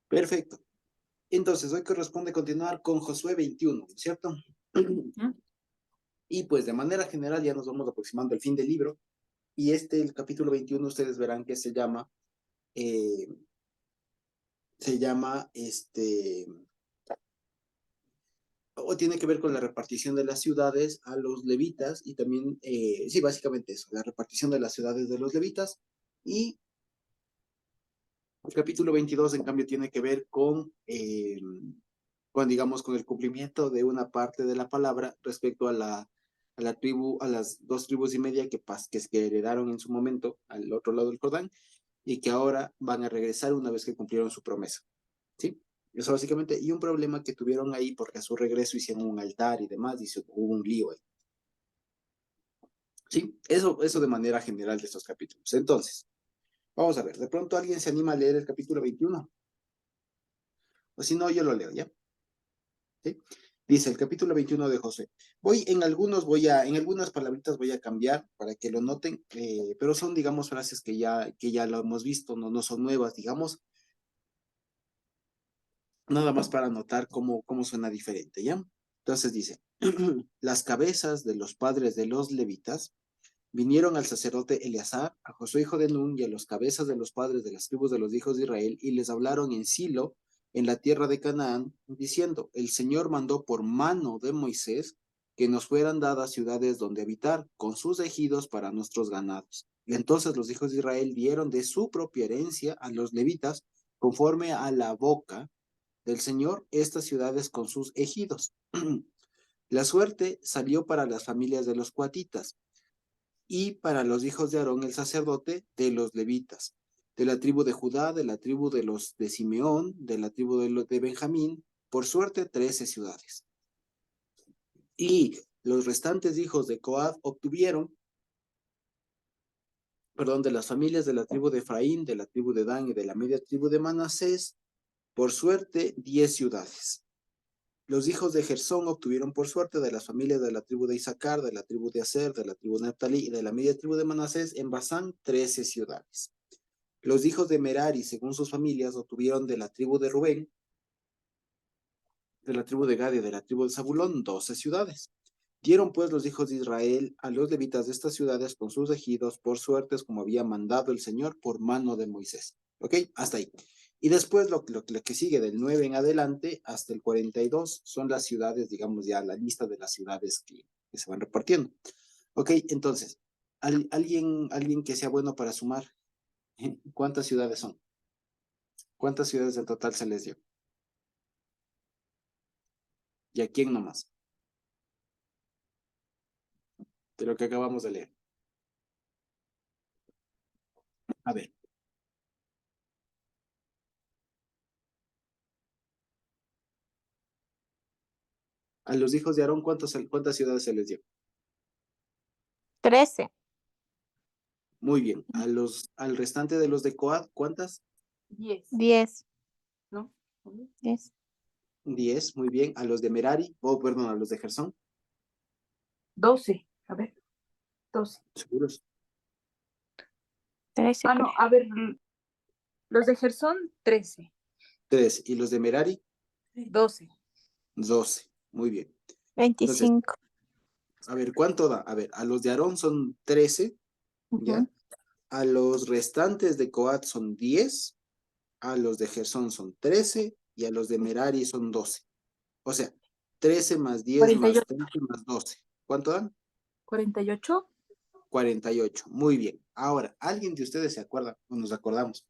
Perfecto. Entonces, hoy corresponde continuar con Josué 21, ¿cierto? Y pues de manera general ya nos vamos aproximando al fin del libro. Y el capítulo 21, ustedes verán que eh, o tiene que ver con la repartición de las ciudades a los levitas y también, sí, básicamente eso, la repartición de las ciudades de los levitas. Y el capítulo 22, en cambio, tiene que ver digamos, con el cumplimiento de una parte de la palabra respecto a la tribu, a las dos tribus y media que heredaron en su momento al otro lado del Jordán y que ahora van a regresar una vez que cumplieron su promesa. ¿Sí? Eso básicamente, y un problema que tuvieron ahí porque a su regreso hicieron un altar y demás, y hubo un lío ahí. ¿Sí? Eso de manera general de estos capítulos. Entonces, vamos a ver, de pronto alguien se anima a leer el capítulo 21, o si no, yo lo leo, ¿ya? ¿Sí? Dice el capítulo 21 de José. En algunas palabritas voy a cambiar para que lo noten, pero son, digamos, frases que ya lo hemos visto, no son nuevas, digamos, nada más para notar cómo suena diferente, ¿ya? Entonces dice, las cabezas de los padres de los levitas vinieron al sacerdote Eleazar, a Josué hijo de Nun y a los cabezas de los padres de las tribus de los hijos de Israel y les hablaron en Silo, en la tierra de Canaán, diciendo, el Señor mandó por mano de Moisés que nos fueran dadas ciudades donde habitar, con sus ejidos para nuestros ganados. Y entonces los hijos de Israel dieron de su propia herencia a los levitas, conforme a la boca del Señor, estas ciudades con sus ejidos. La suerte salió para las familias de los cuatitas y para los hijos de Aarón el sacerdote de los levitas, de la tribu de Judá, de la tribu de los de Simeón, de la tribu de Benjamín, por suerte 13 ciudades. Y los restantes hijos de Coad obtuvieron, de las familias de la tribu de Efraín, de la tribu de Dan y de la media tribu de Manasés, por suerte 10 ciudades. Los hijos de Gersón obtuvieron por suerte de las familias de la tribu de Isaacar, de la tribu de Aser, de la tribu de Neftalí y de la media tribu de Manasés en Basán 13 ciudades. Los hijos de Merari, según sus familias, obtuvieron de la tribu de Rubén, de la tribu de Gad y de la tribu de Zabulón 12 ciudades. Dieron pues los hijos de Israel a los levitas de estas ciudades con sus ejidos por suertes como había mandado el Señor por mano de Moisés. ¿Ok? Hasta ahí. Y después lo que sigue del 9 en adelante hasta el 42 son las ciudades, digamos ya la lista de las ciudades que se van repartiendo. ¿Ok? Entonces, alguien que sea bueno para sumar, ¿cuántas ciudades son? ¿Cuántas ciudades en total se les dio? ¿Y a quién nomás? De lo que acabamos de leer. A ver. A los hijos de Aarón, ¿cuántas ciudades se les dio? 13. Muy bien. Al restante de los de Coad, ¿cuántas? 10. ¿No? 10. 10, muy bien. A los de Merari, perdón, a los de Gersón. 12. A ver. 12. ¿Seguros? 13. Ah, no, a ver. Los de Gersón, 13. 3. ¿Y los de Merari? 12. 12. Muy bien. 25. Entonces, a ver, ¿cuánto da? A ver, a los de Aarón son 13, ¿ya? A los restantes de Coat son 10, a los de Gersón son 13 y a los de Merari son 12. O sea, 13 más 10 más 48. 13 más 12. ¿Cuánto dan? 48. 48. Muy bien. Ahora, ¿alguien de ustedes se acuerda o nos acordamos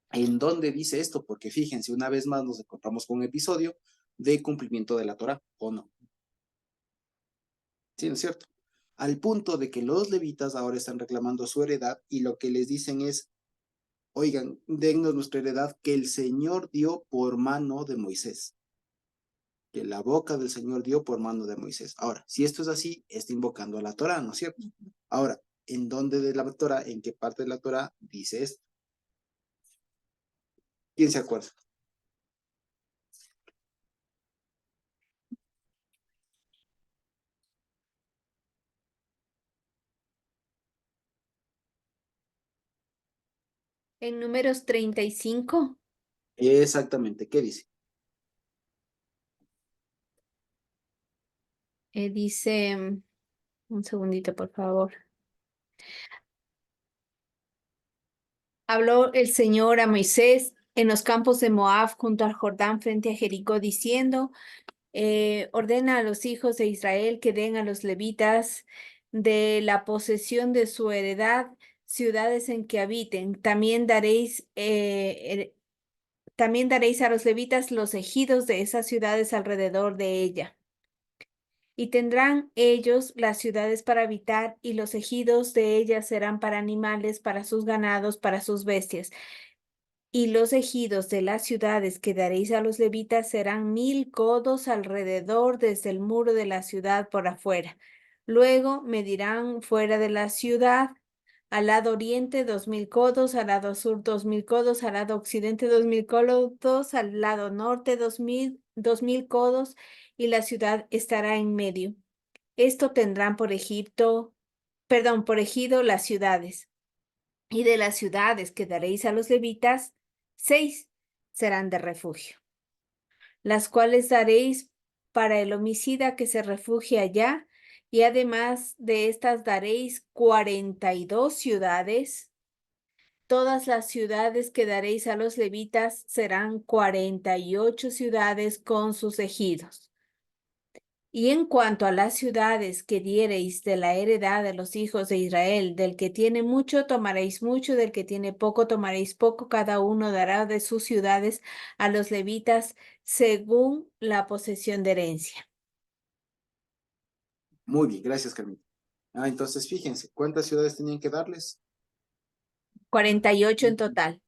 en dónde dice esto? Porque fíjense, una vez más nos encontramos con un episodio de cumplimiento de la Torá, ¿o no? Sí, ¿no es cierto? Al punto de que los levitas ahora están reclamando su heredad y lo que les dicen es, oigan, dennos nuestra heredad que el Señor dio por mano de Moisés. Que la boca del Señor dio por mano de Moisés. Ahora, si esto es así, está invocando a la Torá, ¿no es cierto? Ahora, ¿en dónde de la Torá, en qué parte de la Torá dice esto? ¿Quién se acuerda? En Números 35. Exactamente, ¿qué dice? Dice, un segundito, por favor. Habló el Señor a Moisés en los campos de Moab junto al Jordán frente a Jericó, diciendo, ordena a los hijos de Israel que den a los levitas de la posesión de su heredad ciudades en que habiten. También daréis a los levitas los ejidos de esas ciudades alrededor de ella. Y tendrán ellos las ciudades para habitar, y los ejidos de ellas serán para animales, para sus ganados, para sus bestias. Y los ejidos de las ciudades que daréis a los levitas serán 1000 codos alrededor desde el muro de la ciudad por afuera. Luego medirán fuera de la ciudad, al lado oriente 2000 codos, al lado sur 2000 codos, al lado occidente 2000 codos, al lado norte 2000 codos, y la ciudad estará en medio. Esto tendrán por por ejido las ciudades. Y de las ciudades que daréis a los levitas, 6 serán de refugio, las cuales daréis para el homicida que se refugie allá, y además de estas daréis 42 ciudades. Todas las ciudades que daréis a los levitas serán 48 ciudades con sus ejidos. Y en cuanto a las ciudades que diereis de la heredad de los hijos de Israel, del que tiene mucho tomaréis mucho, del que tiene poco tomaréis poco, cada uno dará de sus ciudades a los levitas según la posesión de herencia. Muy bien, gracias, Carmen. Entonces fíjense, ¿cuántas ciudades tenían que darles? 48 en total.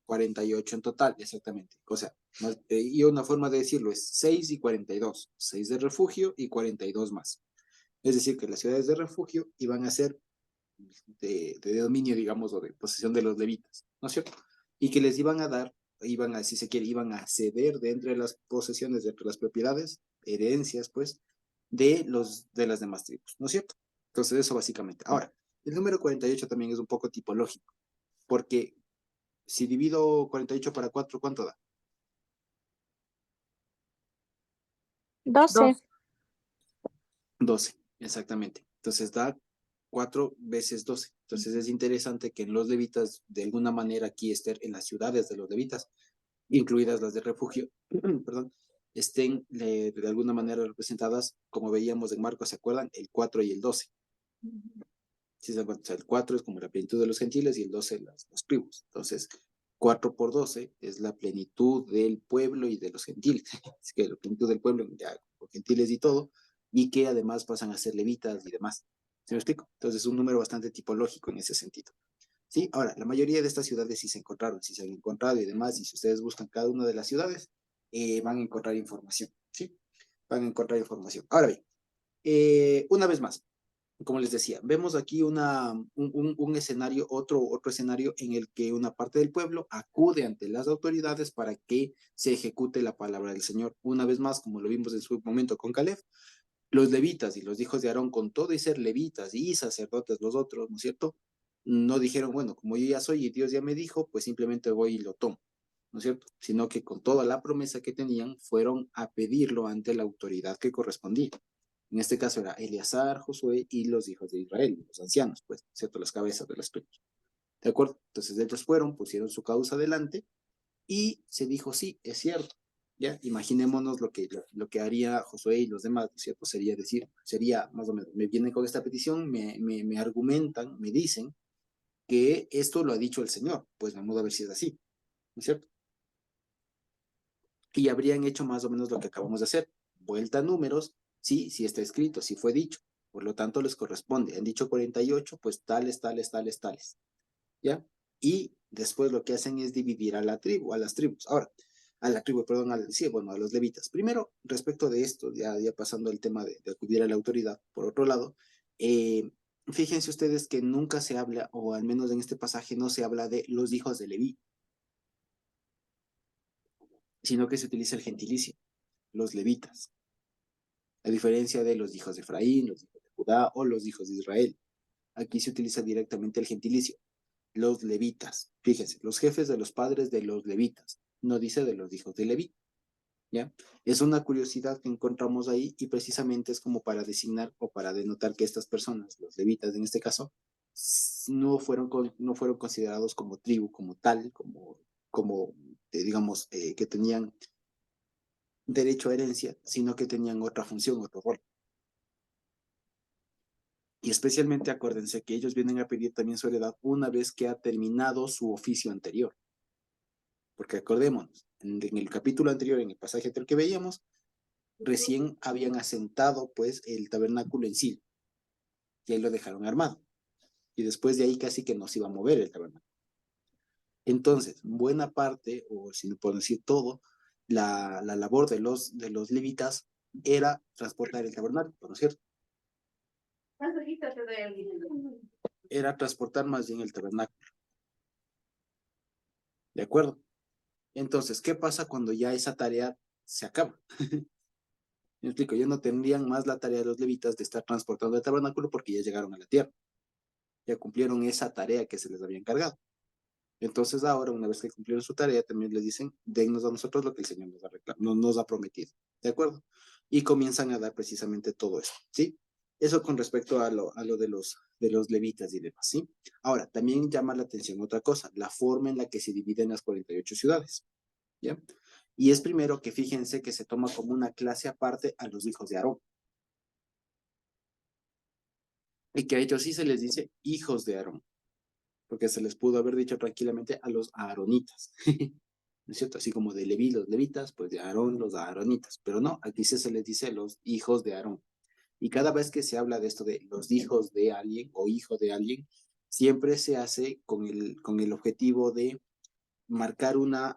48 en total, exactamente. O sea, y una forma de decirlo es 6 y 42. 6 de refugio y 42 más. Es decir, que las ciudades de refugio iban a ser de dominio, digamos, o de posesión de los levitas, ¿no es cierto? Y que les iban a dar, iban a, si se quiere, iban a ceder de entre las posesiones, de entre las propiedades, herencias, pues, de las demás tribus, ¿no es cierto? Entonces, eso básicamente. Ahora, el número 48 también es un poco tipológico, porque si divido 48 para 4, ¿cuánto da? 12. 12, exactamente. Entonces da 4 veces 12. Entonces es interesante que en los levitas, de alguna manera aquí estén en las ciudades de los levitas, incluidas las de refugio, perdón, estén de alguna manera representadas, como veíamos en Marcos, ¿se acuerdan? El 4 y el 12. ¿Sí se acuerdan? O sea, el 4 es como la plenitud de los gentiles y el 12 los tribus. Entonces, 4 por 12 es la plenitud del pueblo y de los gentiles. Es que la plenitud del pueblo, ya con gentiles y todo, y que además pasan a ser levitas y demás. ¿Se me explico? Entonces, es un número bastante tipológico en ese sentido. ¿Sí? Ahora, la mayoría de estas ciudades sí se encontraron, sí se han encontrado y demás, y si ustedes buscan cada una de las ciudades, van a encontrar información, ¿sí? Van a encontrar información. Ahora bien, una vez más, como les decía, vemos aquí un escenario, otro escenario en el que una parte del pueblo acude ante las autoridades para que se ejecute la palabra del Señor. Una vez más, como lo vimos en su momento con Caleb, los levitas y los hijos de Aarón, con todo y ser levitas y sacerdotes los otros, ¿no es cierto? No dijeron, bueno, como yo ya soy y Dios ya me dijo, pues simplemente voy y lo tomo, ¿no es cierto? Sino que con toda la promesa que tenían, fueron a pedirlo ante la autoridad que correspondía. En este caso era Eleazar, Josué y los hijos de Israel, los ancianos, pues, ¿cierto? Las cabezas de las tribus. ¿De acuerdo? Entonces ellos fueron, pusieron su causa adelante y se dijo, sí, es cierto. Ya, imaginémonos lo que haría Josué y los demás, ¿no es cierto? Sería decir, sería más o menos, me vienen con esta petición, me argumentan, me dicen que esto lo ha dicho el Señor, pues vamos a ver si es así, ¿no es cierto? Y habrían hecho más o menos lo que acabamos de hacer, vuelta a números, sí, sí está escrito, sí fue dicho, por lo tanto les corresponde, han dicho 48, pues tales, tales, tales, tales, ¿ya? Y después lo que hacen es dividir a la tribu, a las tribus. Ahora, a la tribu, perdón, sí, bueno, a los levitas. Primero, respecto de esto, ya pasando al tema de acudir a la autoridad, por otro lado, fíjense ustedes que nunca se habla, o al menos en este pasaje no se habla de los hijos de Leví, sino que se utiliza el gentilicio, los levitas, a diferencia de los hijos de Efraín, los hijos de Judá o los hijos de Israel. Aquí se utiliza directamente el gentilicio, los levitas. Fíjense, los jefes de los padres de los levitas. no dice de los hijos de Leví, ¿ya? Es una curiosidad que encontramos ahí y precisamente es como para designar o para denotar que estas personas, los levitas en este caso, no fueron considerados como tribu, como tal, como digamos, que tenían derecho a herencia, sino que tenían otra función, otro rol. Y especialmente acuérdense que ellos vienen a pedir también su heredad una vez que ha terminado su oficio anterior. Porque acordémonos, en el capítulo anterior, en el pasaje anterior que veíamos, recién habían asentado pues el tabernáculo en sí, y ahí lo dejaron armado. Y después de ahí casi que no se iba a mover el tabernáculo. Entonces, buena parte, o si no puedo decir todo, la labor de los levitas era transportar el tabernáculo, ¿no es cierto? Era transportar más bien el tabernáculo. ¿De acuerdo? Entonces, ¿qué pasa cuando ya esa tarea se acaba? Me explico, ya no tendrían más la tarea de los levitas de estar transportando el tabernáculo porque ya llegaron a la tierra. Ya cumplieron esa tarea que se les había encargado. Entonces ahora, una vez que cumplieron su tarea, también les dicen, dennos a nosotros lo que el Señor nos ha prometido. ¿De acuerdo? Y comienzan a dar precisamente todo eso, ¿sí? Eso con respecto a lo de los levitas y demás, ¿sí? Ahora, también llama la atención otra cosa, la forma en la que se dividen las 48 ciudades, ¿ya? Y es primero que fíjense que se toma como una clase aparte a los hijos de Aarón. Y que a ellos sí se les dice hijos de Aarón, porque se les pudo haber dicho tranquilamente a los aaronitas, ¿no es cierto? Así como de Leví los levitas, pues de Aarón los aaronitas, pero no, aquí se les dice los hijos de Aarón. Y cada vez que se habla de esto de los hijos de alguien o hijo de alguien, siempre se hace con el objetivo de marcar una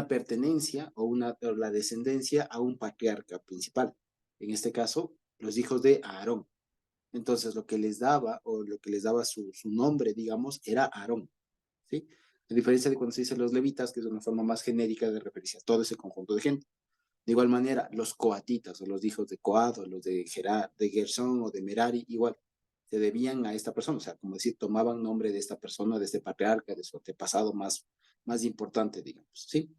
pertenencia o la descendencia a un patriarca principal. En este caso, los hijos de Aarón. Entonces, lo que les daba, o lo que les daba su nombre, digamos, era Aarón, ¿sí? A diferencia de cuando se dice los levitas, que es una forma más genérica de referirse a todo ese conjunto de gente. De igual manera, los coatitas, o los hijos de Coat, o los de Gersón, o de Merari, igual, se debían a esta persona, o sea, como decir, tomaban nombre de esta persona, de este patriarca, de su antepasado más importante, digamos, ¿sí?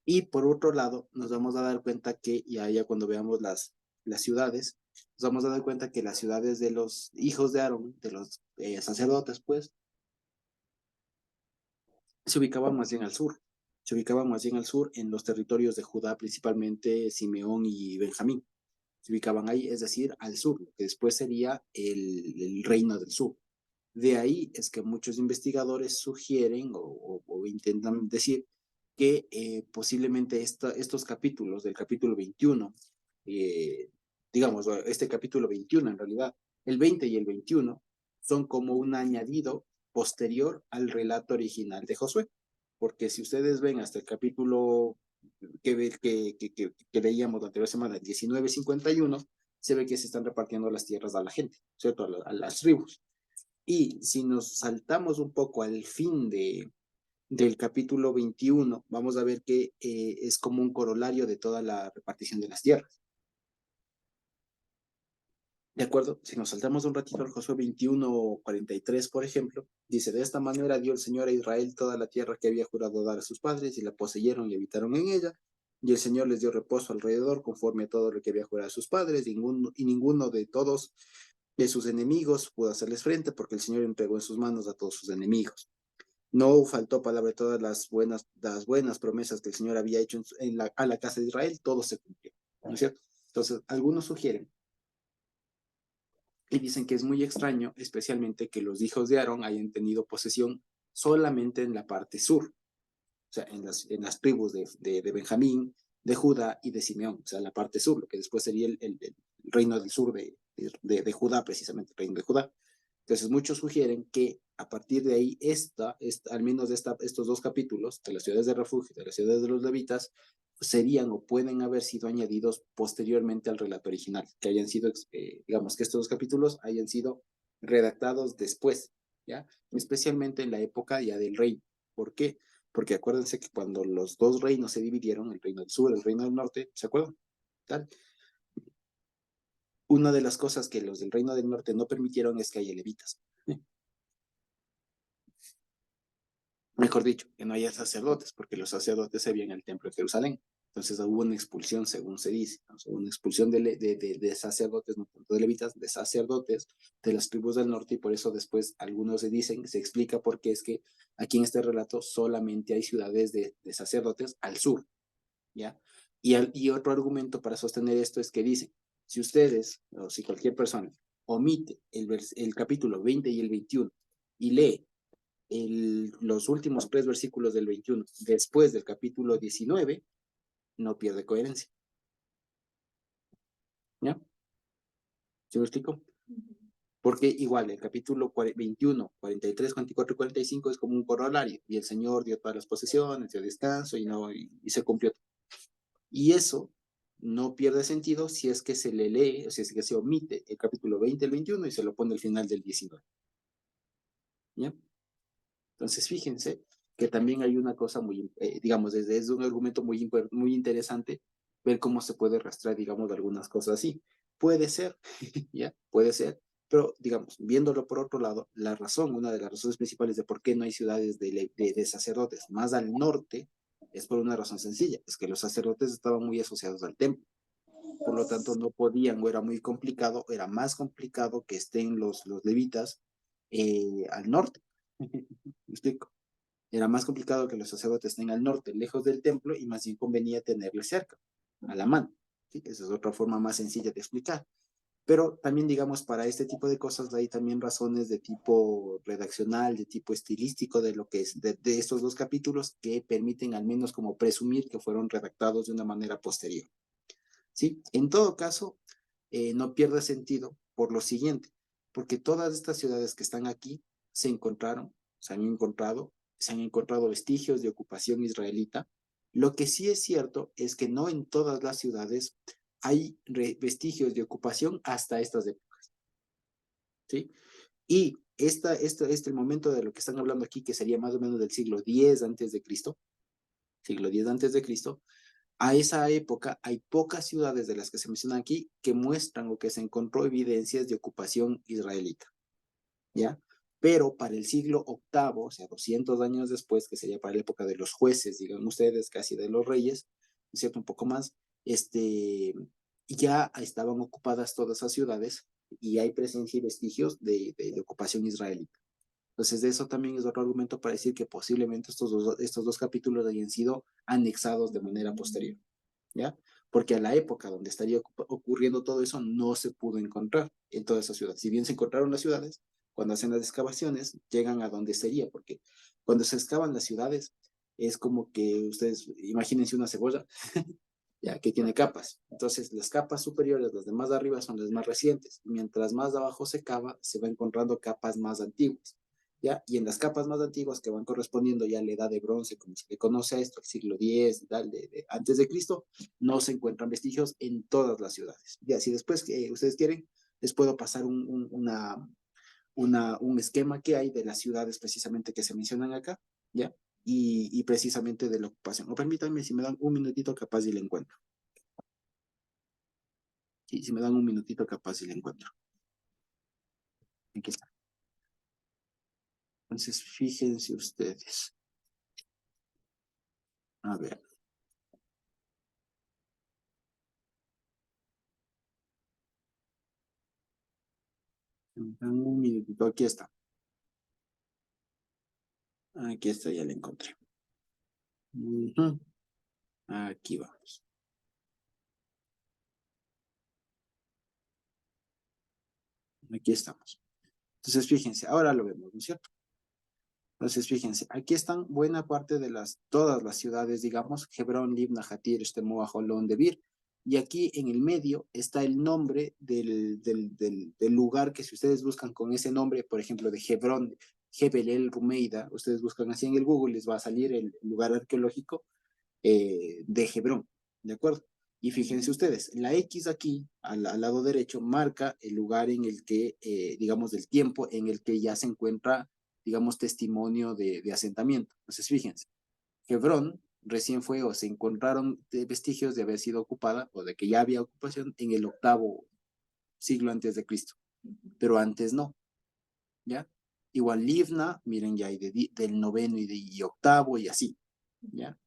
Y por otro lado, nos vamos a dar cuenta que, ya cuando veamos las ciudades, nos vamos a dar cuenta que las ciudades de los hijos de Aarón, de los sacerdotes, pues, se ubicaban más bien al sur. Se ubicaban más bien al sur en los territorios de Judá, principalmente Simeón y Benjamín. Se ubicaban ahí, es decir, al sur, lo que después sería el reino del sur. De ahí es que muchos investigadores sugieren o intentan decir que posiblemente estos capítulos, del capítulo 21, digamos, este capítulo 21 en realidad, el 20 y el 21, son como un añadido posterior al relato original de Josué. Porque si ustedes ven hasta el capítulo que leíamos la anterior semana, el 19:51, se ve que se están repartiendo las tierras a la gente, ¿cierto? A las tribus. Y si nos saltamos un poco al fin del capítulo 21, vamos a ver que es como un corolario de toda la repartición de las tierras. ¿De acuerdo? Si nos saltamos un ratito al Josué 21:43, por ejemplo, dice, de esta manera dio el Señor a Israel toda la tierra que había jurado dar a sus padres, y la poseyeron y habitaron en ella, y el Señor les dio reposo alrededor, conforme a todo lo que había jurado a sus padres, y ninguno de todos de sus enemigos pudo hacerles frente, porque el Señor entregó en sus manos a todos sus enemigos. No faltó palabra de todas las buenas promesas que el Señor había hecho a la casa de Israel, todo se cumplió, ¿no es cierto? Entonces, algunos sugieren y dicen que es muy extraño, especialmente que los hijos de Aarón hayan tenido posesión solamente en la parte sur, o sea, en las tribus de Benjamín, de Judá y de Simeón, o sea, la parte sur, lo que después sería el reino del sur de Judá, precisamente el reino de Judá. Entonces, muchos sugieren que a partir de ahí, al menos estos dos capítulos, de las ciudades de refugio y de las ciudades de los levitas, serían o pueden haber sido añadidos posteriormente al relato original, que hayan sido, digamos, que estos dos capítulos hayan sido redactados después, ¿ya? Especialmente en la época ya del reino. ¿Por qué? Porque acuérdense que cuando los dos reinos se dividieron, el reino del sur, el reino del norte, ¿se acuerdan? ¿Tal? Una de las cosas que los del reino del norte no permitieron es que haya levitas. Mejor dicho, que no haya sacerdotes, porque los sacerdotes se habían en el templo de Jerusalén. Entonces hubo una expulsión, según se dice, ¿no? Una expulsión de sacerdotes, no tanto de levitas, de sacerdotes de las tribus del norte, y por eso después algunos se dicen, se explica por qué es que aquí en este relato solamente hay ciudades de sacerdotes al sur, ¿ya? Y otro argumento para sostener esto es que dicen, si ustedes, o si cualquier persona, omite el capítulo 20 y el 21 y lee los últimos 3 versículos del 21 después del capítulo 19, no pierde coherencia. ¿Ya? ¿Sí me explico? Porque igual el capítulo 21, 43, 44 y 45 es como un corolario, y el Señor dio todas las posesiones, dio descanso y se cumplió. Y eso no pierde sentido si es que se le lee, o si es que se omite el capítulo 20 al 21 y se lo pone al final del 19. ¿Ya? Entonces, fíjense que también hay una cosa muy, digamos, desde un argumento muy interesante, ver cómo se puede rastrear, digamos, algunas cosas así. Puede ser, ¿ya? Puede ser, pero, digamos, viéndolo por otro lado, una de las razones principales de por qué no hay ciudades de sacerdotes más al norte, es por una razón sencilla, es que los sacerdotes estaban muy asociados al templo. Por lo tanto, no podían, o era muy complicado, era más complicado que estén los levitas al norte. ¿Me explico? Era más complicado que los sacerdotes estén al norte, lejos del templo, y más bien convenía tenerles cerca, a la mano. ¿Sí? Esa es otra forma más sencilla de explicar. Pero también, digamos, para este tipo de cosas hay también razones de tipo redaccional, de tipo estilístico de lo que es de estos dos capítulos que permiten al menos como presumir que fueron redactados de una manera posterior. ¿Sí? En todo caso, no pierde sentido por lo siguiente, porque todas estas ciudades que están aquí se han encontrado vestigios de ocupación israelita. Lo que sí es cierto es que no en todas las ciudades hay vestigios de ocupación hasta estas épocas, ¿sí? Y este momento de lo que están hablando aquí, que sería más o menos del siglo X antes de Cristo, siglo X antes de Cristo, a esa época hay pocas ciudades de las que se mencionan aquí que muestran o que se encontró evidencias de ocupación israelita, ¿ya? Pero para el siglo VIII, o sea, 200 años después, que sería para la época de los jueces, digan ustedes, casi de los reyes, ¿no es cierto? Un poco más, ya estaban ocupadas todas esas ciudades y hay presencia y vestigios de ocupación israelita. Entonces, de eso también es otro argumento para decir que posiblemente estos dos capítulos hayan sido anexados de manera posterior, ¿ya? Porque a la época donde estaría ocurriendo todo eso no se pudo encontrar en todas esas ciudades. Si bien se encontraron las ciudades, cuando hacen las excavaciones llegan a donde sería, porque cuando se excavan las ciudades es como que ustedes imagínense una cebolla, ya que tiene capas. Entonces, las capas superiores, las de más arriba, son las más recientes. Mientras más de abajo se cava, se va encontrando capas más antiguas. ¿Ya? Y en las capas más antiguas que van correspondiendo ya a la edad de bronce, como se le conoce a esto, el siglo X, tal, antes de Cristo, no se encuentran vestigios en todas las ciudades. Ya, si después ustedes quieren, les puedo pasar un esquema que hay de las ciudades precisamente que se mencionan acá, ¿ya? Y precisamente de la ocupación. O permítanme, si me dan un minutito, capaz y le encuentro. Sí, si me dan un minutito, capaz y le encuentro. Aquí está. Entonces, fíjense ustedes. A ver. Me dan un minutito, aquí está. Aquí está, ya la encontré. Aquí vamos. Aquí estamos. Entonces, fíjense, ahora lo vemos, ¿no es cierto? Entonces, fíjense, aquí están buena parte de todas las ciudades, digamos, Hebrón, Libna, Jatir, Estemoa, Jolón, Debir. Y aquí en el medio está el nombre del lugar que si ustedes buscan con ese nombre, por ejemplo, de Hebrón, Jebel el Rumeida, ustedes buscan así en el Google, les va a salir el lugar arqueológico de Hebrón, ¿de acuerdo? Y fíjense ustedes, la X aquí, al lado derecho, marca el lugar en el que, digamos, del tiempo en el que ya se encuentra, digamos, testimonio de asentamiento. Entonces, fíjense, Hebrón recién fue o se encontraron vestigios de haber sido ocupada o de que ya había ocupación en el 8º siglo antes de Cristo, pero antes no, ¿ya? Igual Livna, miren, ya hay del noveno y octavo y así, ¿ya?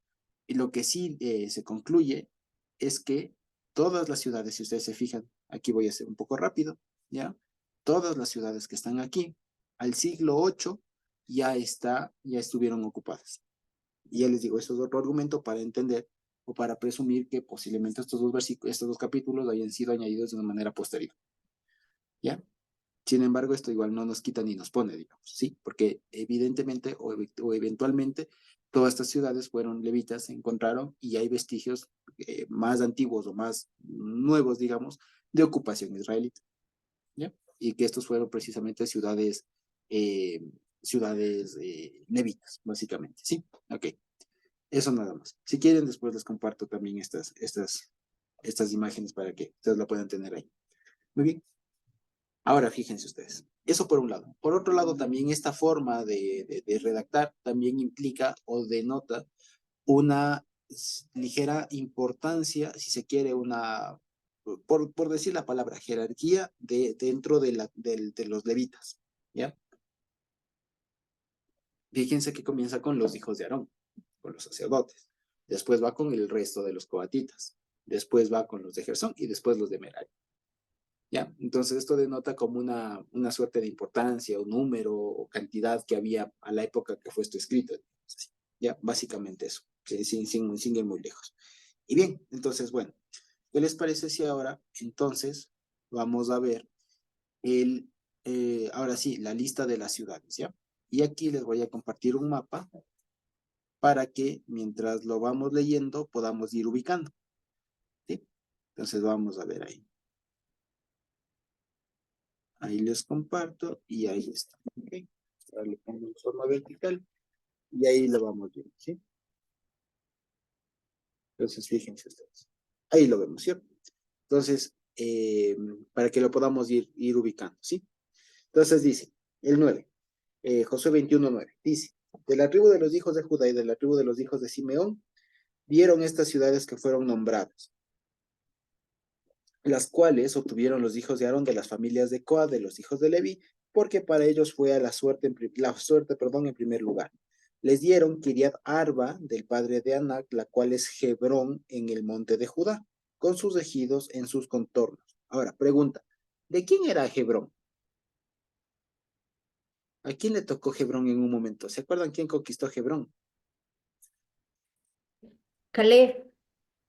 Y lo que sí se concluye es que todas las ciudades, si ustedes se fijan, aquí voy a ser un poco rápido, ¿ya? Todas las ciudades que están aquí, al siglo VIII ya estuvieron ocupadas. Y ya les digo, eso es otro argumento para entender o para presumir que posiblemente estos dos capítulos hayan sido añadidos de una manera posterior, ¿ya? Sin embargo, esto igual no nos quita ni nos pone, digamos, ¿sí? Porque evidentemente o eventualmente todas estas ciudades fueron levitas, se encontraron y hay vestigios más antiguos o más nuevos, digamos, de ocupación israelita, ¿ya? Y que estos fueron precisamente eh, ciudades levitas, básicamente, ¿sí? Ok, eso nada más. Si quieren, después les comparto también estas imágenes para que ustedes la puedan tener ahí. Muy bien. Ahora, fíjense ustedes, eso por un lado. Por otro lado, también esta forma de redactar también implica o denota una ligera importancia, si se quiere, por decir la palabra, jerarquía dentro de los levitas, ¿ya? Fíjense que comienza con los hijos de Aarón, con los sacerdotes. Después va con el resto de los coatitas. Después va con los de Gersón y después los de Merari. ¿Ya? Entonces esto denota como una suerte de importancia o número o cantidad que había a la época que fue esto escrito. ¿Ya? Básicamente eso, sin ir muy lejos. Y bien, entonces, bueno, ¿qué les parece si ahora, entonces, vamos a ver ahora sí, la lista de las ciudades, ¿ya? Y aquí les voy a compartir un mapa para que mientras lo vamos leyendo podamos ir ubicando, ¿sí? Entonces vamos a ver ahí. Ahí les comparto y ahí está. ¿Okay? Ahora le pongo en forma vertical y ahí lo vamos viendo, ¿sí? Entonces, fíjense ustedes. Ahí lo vemos, ¿cierto? Entonces, para que lo podamos ir ubicando, ¿sí? Entonces dice, el 9, Josué 21:9, dice, de la tribu de los hijos de Judá y de la tribu de los hijos de Simeón, dieron estas ciudades que fueron nombradas, las cuales obtuvieron los hijos de Aarón de las familias de Coa, de los hijos de Leví, porque para ellos fue a la suerte, en primer lugar. Les dieron Kiriat Arba del padre de Anac, la cual es Hebrón en el monte de Judá, con sus ejidos en sus contornos. Ahora, pregunta, ¿de quién era Hebrón? ¿A quién le tocó Hebrón en un momento? ¿Se acuerdan quién conquistó Hebrón? Caleb.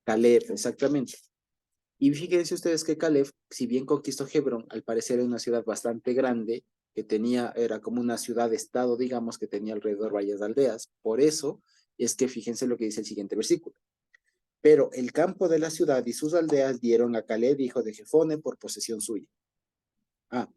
Caleb, exactamente. Y fíjense ustedes que Caleb, si bien conquistó Hebrón, al parecer era una ciudad bastante grande, era como una ciudad-estado, digamos, que tenía alrededor varias aldeas. Por eso es que fíjense lo que dice el siguiente versículo. Pero el campo de la ciudad y sus aldeas dieron a Caleb, hijo de Jefone, por posesión suya. Ah,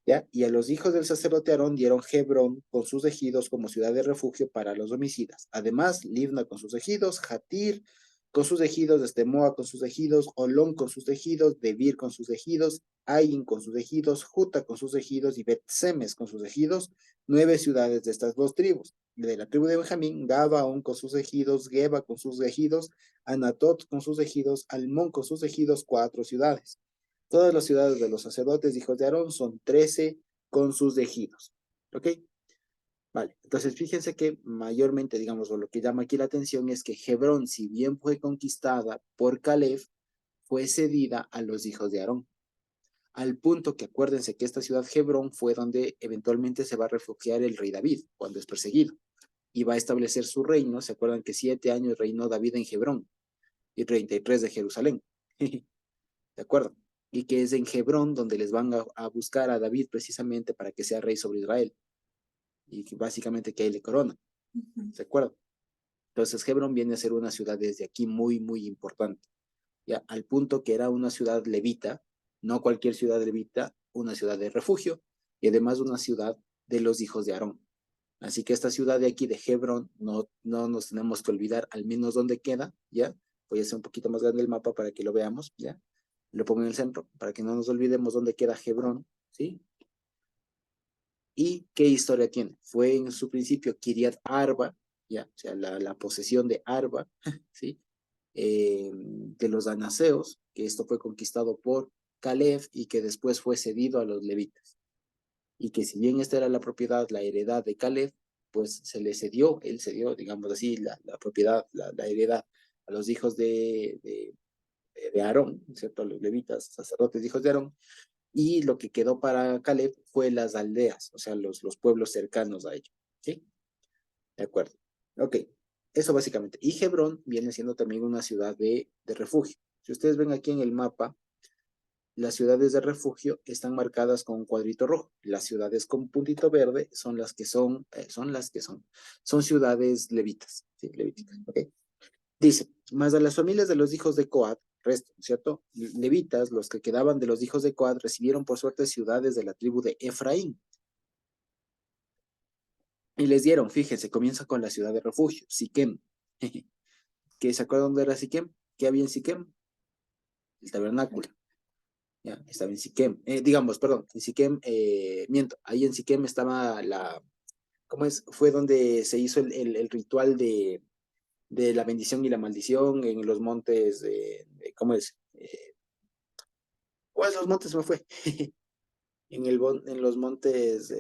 ¿ya? Y a los hijos del sacerdote Aarón dieron Hebrón con sus ejidos como ciudad de refugio para los homicidas. Además, Libna con sus ejidos, Jatir con sus ejidos, Estemoa con sus ejidos, Olón con sus ejidos, Debir con sus ejidos, Ain con sus ejidos, Juta con sus ejidos y Bet-Semes con sus ejidos, 9 ciudades de estas dos tribus. De la tribu de Benjamín, Gabaón con sus ejidos, Geba con sus ejidos, Anatot con sus ejidos, Almón con sus ejidos, 4 ciudades. Todas las ciudades de los sacerdotes, hijos de Aarón, son 13 con sus ejidos. ¿Ok? Vale, entonces fíjense que mayormente, digamos, lo que llama aquí la atención es que Hebrón, si bien fue conquistada por Caleb, fue cedida a los hijos de Aarón. Al punto que acuérdense que esta ciudad Hebrón fue donde eventualmente se va a refugiar el rey David cuando es perseguido y va a establecer su reino. ¿Se acuerdan que 7 años reinó David en Hebrón y 33 de Jerusalén? ¿De acuerdo? Y que es en Hebrón donde les van a buscar a David precisamente para que sea rey sobre Israel. Y que básicamente que ahí le corona. ¿De acuerdo? Entonces Hebrón viene a ser una ciudad desde aquí muy, muy importante. ¿Ya? Al punto que era una ciudad levita, no cualquier ciudad levita, una ciudad de refugio y además una ciudad de los hijos de Aarón. Así que esta ciudad de aquí de Hebrón no nos tenemos que olvidar al menos dónde queda, ¿ya? Voy a hacer un poquito más grande el mapa para que lo veamos, ¿ya? Lo pongo en el centro para que no nos olvidemos dónde queda Hebrón, ¿sí? ¿Y qué historia tiene? Fue en su principio Kiriat Arba, ¿ya? O sea, la posesión de Arba, ¿sí? De los anaseos, que esto fue conquistado por Caleb y que después fue cedido a los levitas. y que si bien esta era la propiedad, la heredad de Caleb, pues se le cedió, él cedió, digamos así, la propiedad, la heredad a los hijos de Aarón, ¿cierto? Los levitas, sacerdotes, hijos de Aarón, y lo que quedó para Caleb fue las aldeas, o sea, los pueblos cercanos a ellos, ¿sí? De acuerdo. Ok, eso básicamente. Y Hebrón viene siendo también una ciudad de refugio. Si ustedes ven aquí en el mapa, las ciudades de refugio están marcadas con un cuadrito rojo. Las ciudades con puntito verde son las que son ciudades levitas, ¿sí? Levíticas, ¿ok? Dice, más a las familias de los hijos de Coat, resto, ¿cierto? Levitas, los que quedaban de los hijos de Coat, recibieron por suerte ciudades de la tribu de Efraín. Y les dieron, fíjense, comienza con la ciudad de refugio, Siquem. ¿Qué se acuerdan dónde era Siquem? ¿Qué había en Siquem? El tabernáculo. Ya, estaba en Siquem. Digamos, perdón, en Siquem, miento, ahí en Siquem estaba ¿cómo es? Fue donde se hizo el ritual de la bendición y la maldición en los montes, ¿cómo es? ¿Cuáles los montes se me fue? En los montes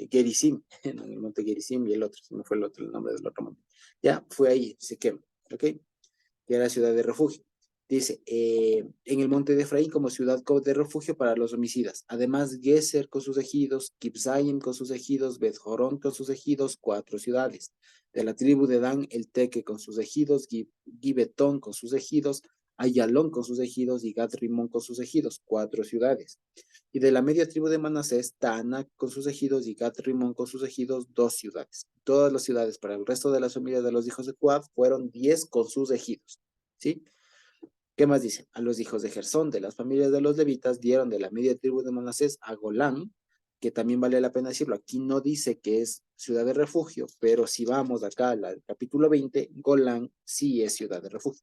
Gerizim, en el monte Gerizim y el otro, se me fue el nombre del otro monte. Ya, fue ahí, Siquem, ¿ok? Que era ciudad de refugio. Dice, en el monte de Efraín como ciudad de refugio para los homicidas. Además, Geser con sus ejidos, Kibzaim con sus ejidos, Bet-Jorón con sus ejidos, 4 ciudades. De la tribu de Dan, el Teque con sus ejidos, Gibetón con sus ejidos, Ayalón con sus ejidos y Gat-Rimón con sus ejidos, 4 ciudades. Y de la media tribu de Manasés, Taanac con sus ejidos y Gat-Rimón con sus ejidos, 2 ciudades. Todas las ciudades para el resto de las familias de los hijos de Coab fueron 10 con sus ejidos. ¿Sí? ¿Qué más dice? A los hijos de Gersón, de las familias de los levitas, dieron de la media tribu de Manasés a Golán, que también vale la pena decirlo. Aquí no dice que es ciudad de refugio, pero si vamos acá al capítulo 20, Golán sí es ciudad de refugio.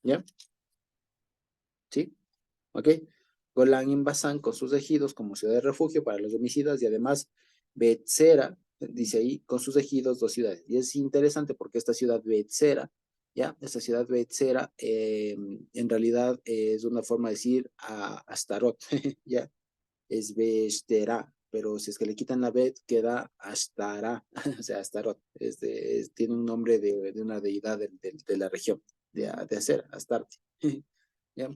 ¿Ya? ¿Sí? ¿Ok? Golán en Basán con sus ejidos como ciudad de refugio para los homicidas y además Betzera, dice ahí, con sus ejidos, 2 ciudades. Y es interesante porque esta ciudad Betzera, ¿ya? Esta ciudad Betzera en realidad es una forma de decir a Astarot, ¿ya? Es Bechtera, pero si es que le quitan la Bet queda Ashtara, o sea, Astarot. Tiene un nombre de una deidad de la región, de hacer, Astarte, ¿ya?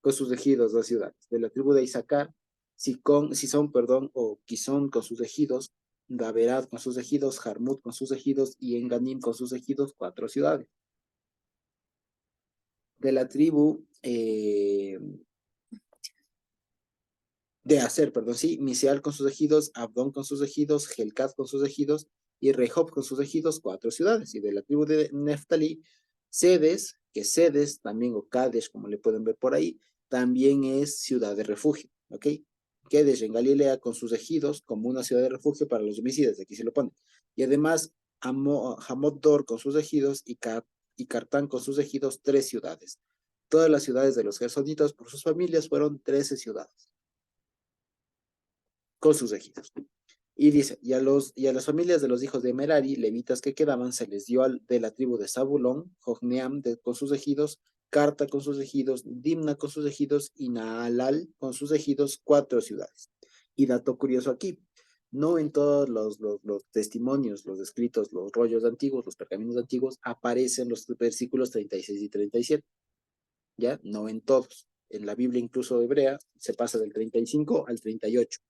Con sus ejidos, 2 ciudades. De la tribu de Isaacar, Sison, perdón, o Quizón con sus ejidos, Daberad con sus ejidos, Jarmut con sus ejidos y Enganim con sus ejidos, 4 ciudades. De la tribu de Aser, perdón, sí, Miseal con sus ejidos, Abdón con sus ejidos, Helcat con sus ejidos y Rehob con sus ejidos, 4 ciudades. Y de la tribu de Neftalí, Sedes, que Sedes también, o Kadesh, como le pueden ver por ahí, también es ciudad de refugio, ¿ok? Kedesh en Galilea con sus ejidos como una ciudad de refugio para los homicidas, aquí se lo pone. Y además, Hamot-Dor con sus ejidos y Cartán con sus ejidos, 3 ciudades. Todas las ciudades de los gersonitas por sus familias fueron 13 ciudades con sus ejidos. Y dice, y a las familias de los hijos de Merari, levitas que quedaban, se les dio de la tribu de Zabulón, Jogneam con sus ejidos, Carta con sus ejidos, Dimna con sus ejidos y Naalal con sus ejidos, 4 ciudades. Y dato curioso aquí, no en todos los testimonios, los escritos, los rollos antiguos, los pergaminos antiguos, aparecen los versículos 36 y 37, ¿ya? No en todos. En la Biblia incluso hebrea se pasa del 35 al 38.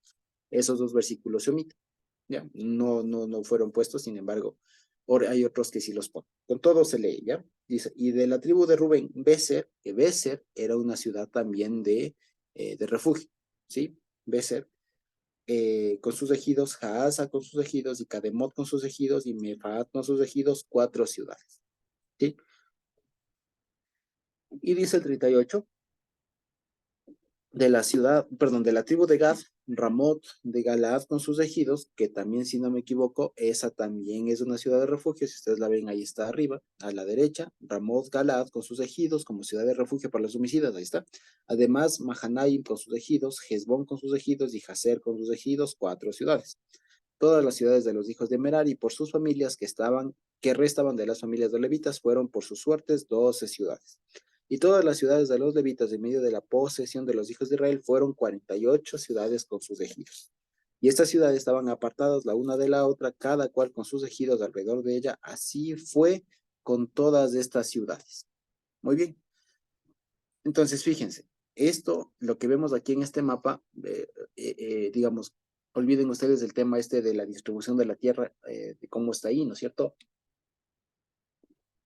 Esos 2 versículos se omiten, ¿ya? No fueron puestos, sin embargo, hay otros que sí los ponen. Con todo se lee, ¿ya? Dice, y de la tribu de Rubén, Beser, que Beser era una ciudad también de refugio, ¿sí? Beser, con sus ejidos, Jaasa con sus ejidos, y Cademot con sus ejidos, y Mefaat con sus ejidos, 4 ciudades, ¿sí? Y dice el 38, de la ciudad, perdón, de la tribu de Gad, Ramot de Galaad con sus ejidos, que también, si no me equivoco, esa también es una ciudad de refugio, si ustedes la ven, ahí está arriba, a la derecha, Ramot Galaad con sus ejidos como ciudad de refugio para los homicidas, ahí está. Además, Mahanaim con sus ejidos, Hezbón con sus ejidos y Hazer con sus ejidos, 4 ciudades. Todas las ciudades de los hijos de Merari por sus familias que restaban de las familias de levitas fueron por sus suertes 12 ciudades. Y todas las ciudades de los levitas en medio de la posesión de los hijos de Israel fueron 48 ciudades con sus ejidos. Y estas ciudades estaban apartadas la una de la otra, cada cual con sus ejidos alrededor de ella. Así fue con todas estas ciudades. Muy bien. Entonces, fíjense, esto, lo que vemos aquí en este mapa, digamos, olviden ustedes el tema este de la distribución de la tierra, de cómo está ahí, ¿no es cierto?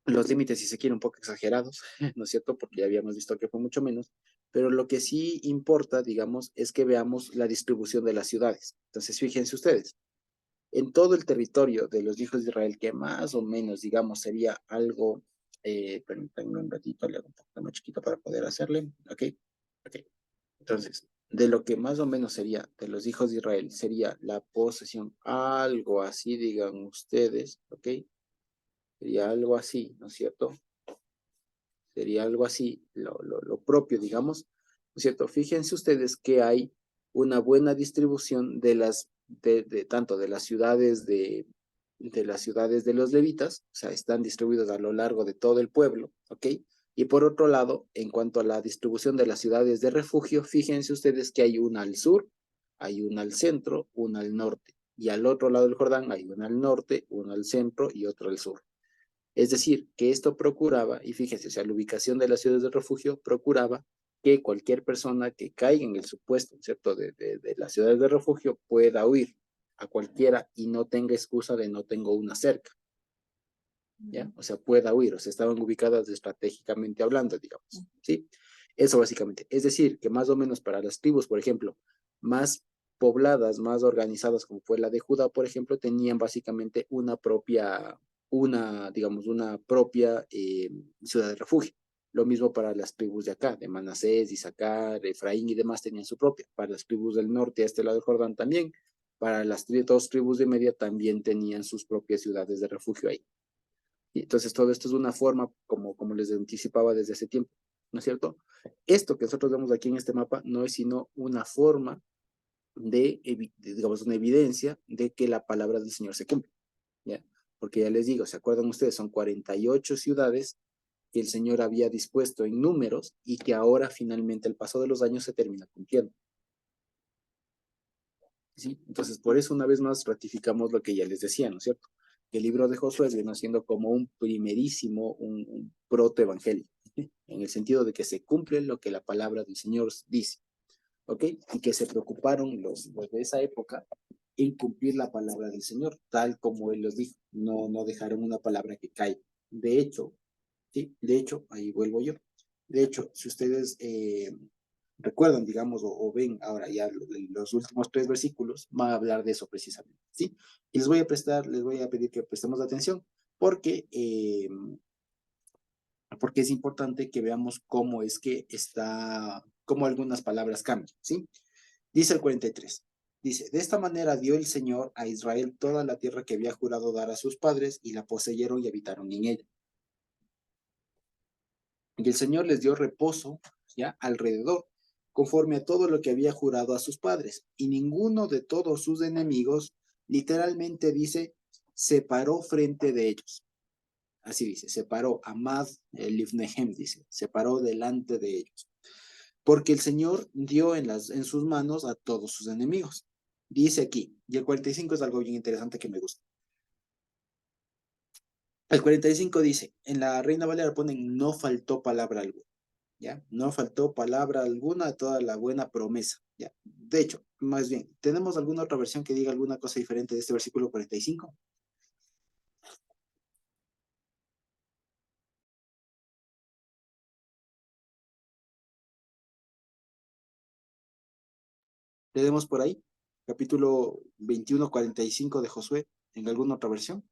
Los límites, si se quiere, un poco exagerados, ¿no es cierto? Porque ya habíamos visto que fue mucho menos, pero lo que sí importa, digamos, es que veamos la distribución de las ciudades. Entonces, fíjense ustedes, en todo el territorio de los hijos de Israel, que más o menos, digamos, sería algo, permítanme un ratito, le hago un poco más chiquito para poder hacerle, ¿ok? Ok, entonces, de lo que más o menos sería de los hijos de Israel, sería la posesión, algo así, digan ustedes, ¿ok? Sería algo así, ¿no es cierto? Sería algo así, lo propio, digamos, ¿no es cierto? Fíjense ustedes que hay una buena distribución de tanto de las ciudades de las ciudades de los levitas, o sea, están distribuidas a lo largo de todo el pueblo, ¿ok? Y por otro lado, en cuanto a la distribución de las ciudades de refugio, fíjense ustedes que hay una al sur, hay una al centro, una al norte, y al otro lado del Jordán hay una al norte, una al centro y otra al sur. Es decir, que esto procuraba, y fíjense, o sea, la ubicación de las ciudades de refugio procuraba que cualquier persona que caiga en el supuesto, ¿cierto?, de las ciudades de refugio pueda huir a cualquiera y no tenga excusa de no tengo una cerca, ¿ya? O sea, pueda huir, o sea, estaban ubicadas estratégicamente hablando, digamos, ¿sí? Eso básicamente. Es decir, que más o menos para las tribus, por ejemplo, más pobladas, más organizadas, como fue la de Judá, por ejemplo, tenían básicamente digamos, una propia ciudad de refugio. Lo mismo para las tribus de acá, de Manasés, Isaacar, Efraín y demás tenían su propia. Para las tribus del norte, a este lado del Jordán también. Para las dos tribus de media también tenían sus propias ciudades de refugio ahí. Y entonces todo esto es una forma, como les anticipaba desde hace tiempo, ¿no es cierto? Esto que nosotros vemos aquí en este mapa no es sino una forma digamos, una evidencia de que la palabra del Señor se cumple, ¿ya? Porque ya les digo, ¿se acuerdan ustedes? Son 48 ciudades que el Señor había dispuesto en números y que ahora finalmente al paso de los años se termina cumpliendo. ¿Sí? Entonces, por eso una vez más ratificamos lo que ya les decía, ¿no es cierto? Que el libro de Josué viene siendo como un primerísimo, un protoevangelio, en el sentido de que se cumple lo que la palabra del Señor dice, ¿ok? Y que se preocuparon los de esa época en cumplir la palabra del Señor, tal como Él los dijo, no dejaron una palabra que caiga. De hecho, ¿sí? De hecho, ahí vuelvo yo. De hecho, si ustedes recuerdan, digamos, o ven ahora ya los últimos 3 versículos, van a hablar de eso precisamente, ¿sí? Y les voy a pedir que prestemos atención porque es importante que veamos cómo es que cómo algunas palabras cambian, ¿sí? Dice el 43. Dice, de esta manera dio el Señor a Israel toda la tierra que había jurado dar a sus padres y la poseyeron y habitaron en ella. Y el Señor les dio reposo, ¿ya? Alrededor, conforme a todo lo que había jurado a sus padres. Y ninguno de todos sus enemigos, literalmente dice, se paró frente de ellos. Así dice, se paró, Amad Lifnehem, dice, se paró delante de ellos. Porque el Señor dio en sus manos a todos sus enemigos. Dice aquí, y el 45 es algo bien interesante que me gusta. El 45 dice, en la Reina Valera ponen, no faltó palabra alguna. ¿Ya? No faltó palabra alguna de toda la buena promesa, ¿ya? De hecho, más bien, ¿tenemos alguna otra versión que diga alguna cosa diferente de este versículo 45? ¿Tenemos por ahí? Capítulo 21, 45 de Josué, ¿en alguna otra versión?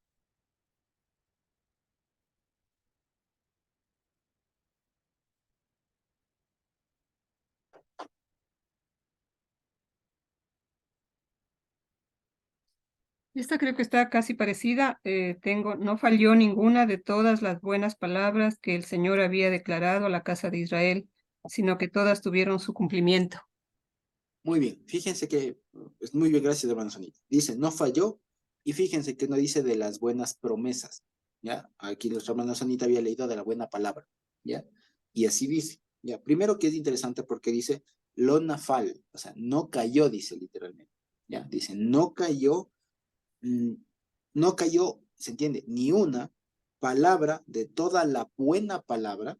Esta creo que está casi parecida. No falló ninguna de todas las buenas palabras que el Señor había declarado a la casa de Israel, sino que todas tuvieron su cumplimiento. Muy bien, fíjense que, es muy bien, gracias, hermano Sonita. Dice, no falló, y fíjense que no dice de las buenas promesas, ¿ya? Aquí nuestra hermana Sonita había leído de la buena palabra, ¿ya? Y así dice, ¿ya? Primero que es interesante porque dice, lo nafal, o sea, no cayó, dice literalmente. Ya, dice, no cayó, ¿se entiende? Ni una palabra de toda la buena palabra,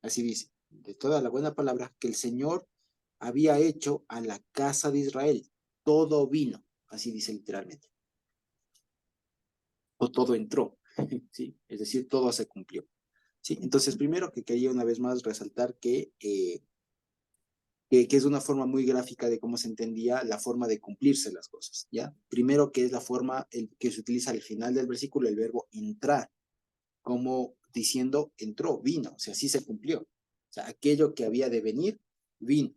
así dice, de toda la buena palabra que el Señor había hecho a la casa de Israel. Todo vino, así dice literalmente. O todo entró, ¿sí? Es decir, todo se cumplió. ¿Sí? Entonces, primero que quería una vez más resaltar que es una forma muy gráfica de cómo se entendía la forma de cumplirse las cosas, ¿ya? Primero que es la forma que se utiliza al final del versículo, el verbo entrar, como diciendo entró, vino, o sea, sí se cumplió. O sea, aquello que había de venir, vino.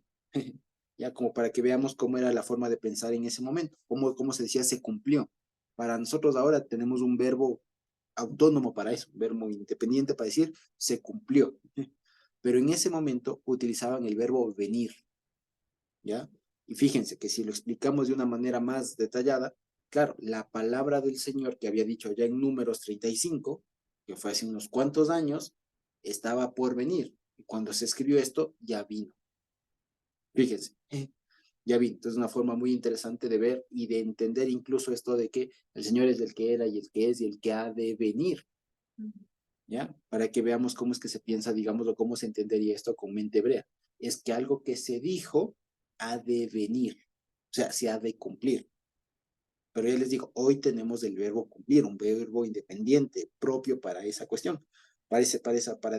Ya como para que veamos cómo era la forma de pensar en ese momento, cómo se decía, se cumplió. Para nosotros ahora tenemos un verbo autónomo para eso, un verbo independiente para decir, se cumplió. Pero en ese momento utilizaban el verbo venir, ¿ya? Y fíjense que si lo explicamos de una manera más detallada, claro, la palabra del Señor que había dicho ya en Números 35, que fue hace unos cuantos años, estaba por venir. Y cuando se escribió esto, ya vino. Fíjense, ya vino. Entonces, una forma muy interesante de ver y de entender incluso esto de que el Señor es el que era y el que es y el que ha de venir, ¿ya? Para que veamos cómo es que se piensa, digamos, o cómo se entendería esto con mente hebrea. Es que algo que se dijo ha de venir, o sea, se ha de cumplir. Pero ya les digo, hoy tenemos el verbo cumplir, un verbo independiente, propio para esa cuestión, para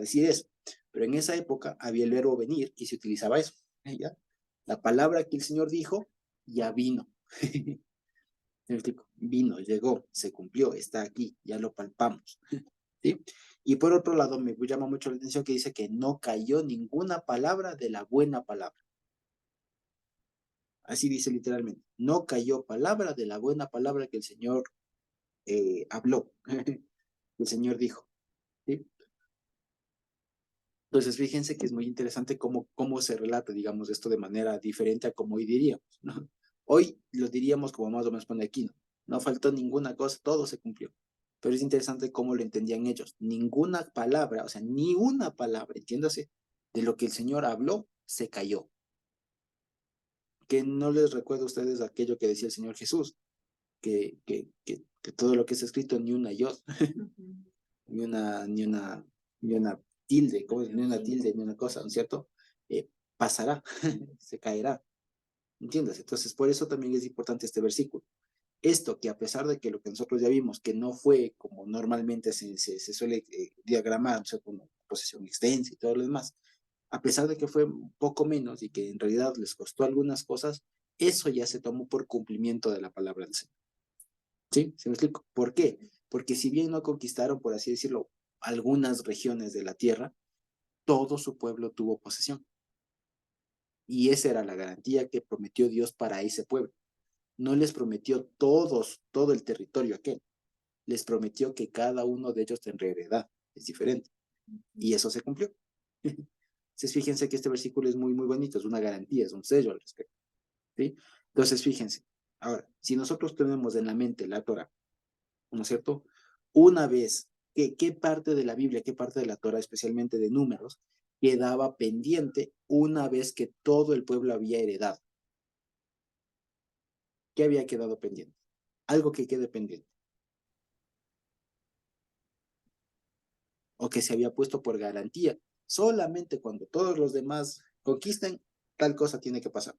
decir eso. Pero en esa época había el verbo venir y se utilizaba eso, ¿ya? La palabra que el Señor dijo ya vino. Vino, llegó, se cumplió, está aquí, ya lo palpamos. ¿Sí? Y por otro lado, me llama mucho la atención que dice que no cayó ninguna palabra de la buena palabra. Así dice literalmente. No cayó palabra de la buena palabra que el Señor habló, que el Señor dijo. ¿Sí? Entonces, fíjense que es muy interesante cómo se relata, digamos, esto de manera diferente a como hoy diríamos, ¿no? Hoy lo diríamos como más o menos pone aquí, ¿no? No faltó ninguna cosa, todo se cumplió. Pero es interesante cómo lo entendían ellos. Ninguna palabra, o sea, ni una palabra, entiéndase, de lo que el Señor habló, se cayó. Que no les recuerdo a ustedes aquello que decía el Señor Jesús, que todo lo que es escrito, ni una yo, ni una tilde, ni una tilde, ni una cosa, ¿no es cierto? Pasará, se caerá, ¿entiendes? Entonces, por eso también es importante este versículo. Esto que a pesar de que lo que nosotros ya vimos, que no fue como normalmente se suele diagramar, o sea, como posesión extensa y todo lo demás, a pesar de que fue un poco menos y que en realidad les costó algunas cosas, eso ya se tomó por cumplimiento de la palabra del Señor. ¿Sí? ¿Se me explico? ¿Por qué? Porque si bien no conquistaron, por así decirlo, algunas regiones de la tierra, todo su pueblo tuvo posesión. Y esa era la garantía que prometió Dios para ese pueblo. No les prometió todo el territorio aquel. Les prometió que cada uno de ellos tendría heredad. Es diferente. Y eso se cumplió. Entonces, fíjense que este versículo es muy, muy bonito. Es una garantía, es un sello al respecto. ¿Sí? Entonces, fíjense. Ahora, si nosotros tenemos en la mente la Torah, ¿no es cierto? Una vez, ¿qué parte de la Biblia, qué parte de la Torah, especialmente de Números, quedaba pendiente una vez que todo el pueblo había heredado? ¿Qué había quedado pendiente? Algo que quede pendiente. O que se había puesto por garantía. Solamente cuando todos los demás conquisten, tal cosa tiene que pasar.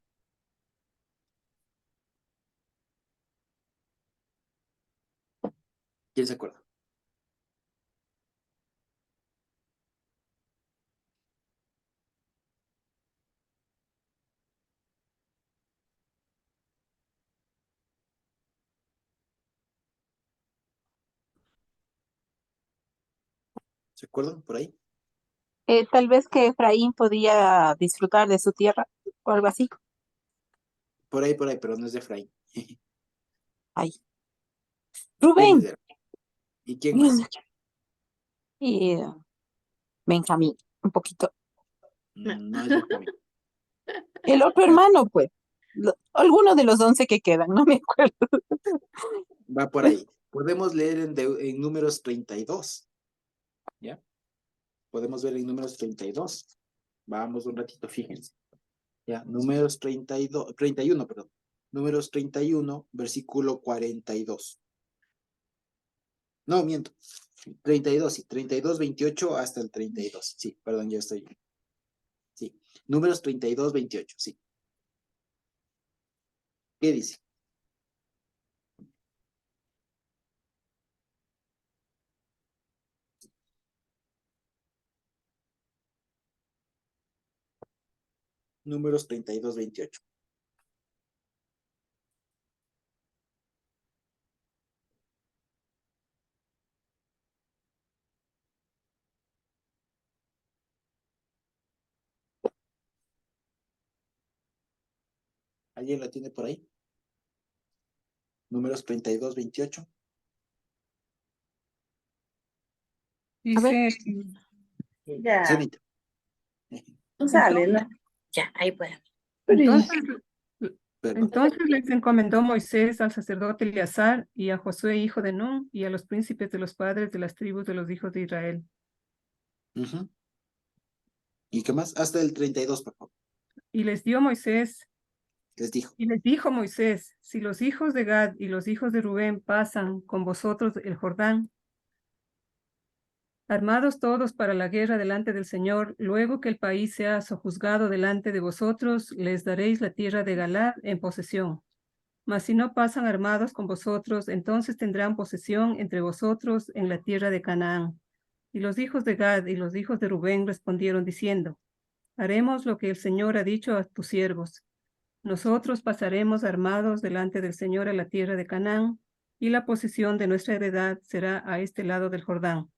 ¿Quién se acuerda? ¿Se acuerdan por ahí? Tal vez que Efraín podía disfrutar de su tierra o algo así. Por ahí, pero no es de Efraín. Ay, ¿Quién es Rubén de Efraín? ¿Y quién más? y Benjamín, un poquito. No es Benjamín. El otro Va, hermano, pues, alguno de los 11 que quedan, no me acuerdo. va por ahí. Podemos leer en Números 32, ¿ya? Podemos ver en Números 32. Vamos un ratito, fíjense. Ya, Números 32, 31, perdón. Números 31, versículo 42. No, miento. 32, sí. 32, 28 hasta el 32. Sí, perdón, ya estoy. Sí. Números 32, 28, sí. ¿Qué dice? Números 32, 28. ¿Alguien la tiene por ahí? Números 32, 28. A ver, Dice, Ya, Cenita. no sale, ¿no? Ya, ahí puede. entonces, Perdón. entonces les encomendó Moisés al sacerdote Eleazar y a Josué, hijo de Nun, y a los príncipes de los padres de las tribus de los hijos de Israel. Ujú. ¿Y qué más? Hasta el 32, por favor. Y les dio Moisés, Les dijo. y les dijo Moisés, si los hijos de Gad y los hijos de Rubén pasan con vosotros el Jordán, armados todos para la guerra delante del Señor, luego que el país sea sojuzgado delante de vosotros, les daréis la tierra de Galaad en posesión. Mas si no pasan armados con vosotros, entonces tendrán posesión entre vosotros en la tierra de Canaán. Y los hijos de Gad y los hijos de Rubén respondieron diciendo, haremos lo que el Señor ha dicho a tus siervos. Nosotros pasaremos armados delante del Señor a la tierra de Canaán, y la posesión de nuestra heredad será a este lado del Jordán.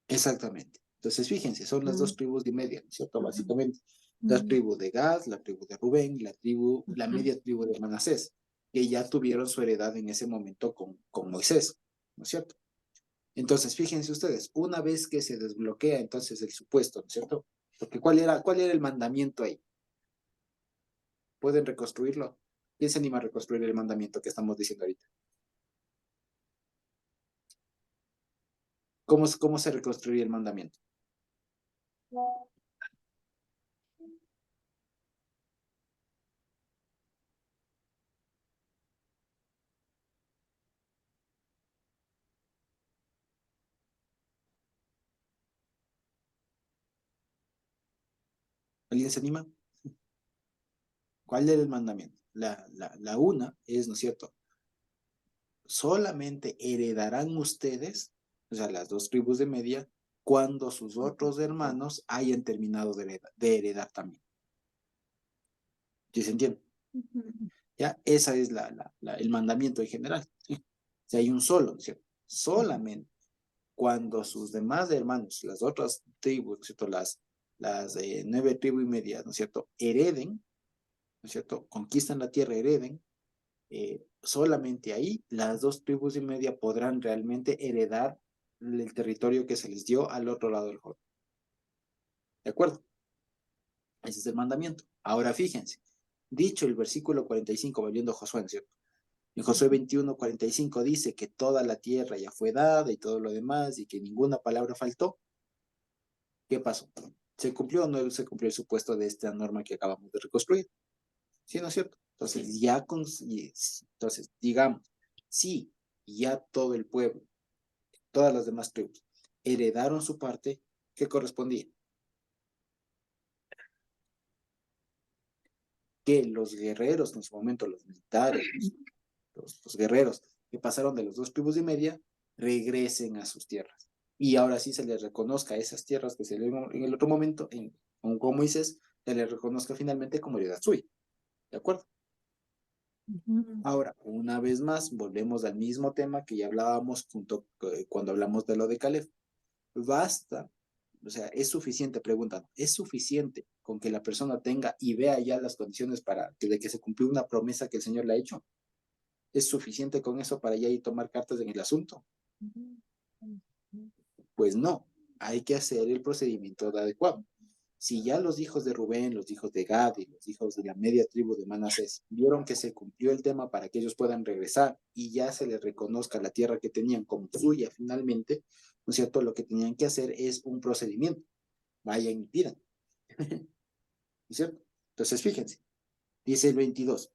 Exactamente. Entonces, fíjense, son las dos tribus de media, ¿no es cierto? Básicamente, la Mm. tribu de Gad, la tribu de Rubén, la media tribu de Manasés, que ya tuvieron su heredad en ese momento con Moisés, ¿no es cierto? Entonces, fíjense ustedes, una vez que se desbloquea entonces el supuesto, ¿no es cierto? Porque cuál era el mandamiento ahí? ¿Pueden reconstruirlo? ¿Quién se anima a reconstruir el mandamiento que estamos diciendo ahorita? ¿Cómo se reconstruye el mandamiento? ¿Alguien se anima? ¿Cuál era el mandamiento? La una es, ¿no es cierto? Solamente heredarán ustedes, o sea, las dos tribus de media, cuando sus otros hermanos hayan terminado de heredar también. ¿Sí se entiende? ¿Ya? Esa es el mandamiento en general. ¿Sí? Si hay un solo, ¿no es cierto? Solamente cuando sus demás hermanos, las otras tribus, ¿no es cierto? Las 9 tribus y media, ¿no es cierto? Hereden, ¿no es cierto? Conquistan la tierra, hereden. Solamente ahí las dos tribus y media podrán realmente heredar el territorio que se les dio al otro lado del Jordán. ¿De acuerdo? Ese es el mandamiento. Ahora fíjense, dicho el versículo 45, volviendo a Josué, ¿no es cierto? En Josué 21, 45 dice que toda la tierra ya fue dada y todo lo demás y que ninguna palabra faltó. ¿Qué pasó? ¿Se cumplió o no se cumplió el supuesto de esta norma que acabamos de reconstruir? ¿Sí, no es cierto? Entonces, entonces, digamos, sí, ya todo el pueblo, todas las demás tribus, heredaron su parte que correspondía. Que los guerreros, en su momento, los militares, los guerreros que pasaron de las dos tribus y media, regresen a sus tierras. Y ahora sí se les reconozca esas tierras que se le dieron en el otro momento, con Moisés, se les reconozca finalmente como heredad suya. ¿De acuerdo? Ahora, una vez más, volvemos al mismo tema que ya hablábamos cuando hablamos de lo de Caleb. Basta, o sea, es suficiente, preguntan, ¿es suficiente con que la persona tenga y vea ya las condiciones de que se cumplió una promesa que el Señor le ha hecho? ¿Es suficiente con eso para ya ir tomar cartas en el asunto? Pues no, hay que hacer el procedimiento adecuado. Si ya los hijos de Rubén, los hijos de Gad y los hijos de la media tribu de Manasés vieron que se cumplió el tema para que ellos puedan regresar y ya se les reconozca la tierra que tenían como suya finalmente, ¿no es cierto? Lo que tenían que hacer es un procedimiento. Vayan y pidan. ¿No es cierto? Entonces, fíjense, dice el 22.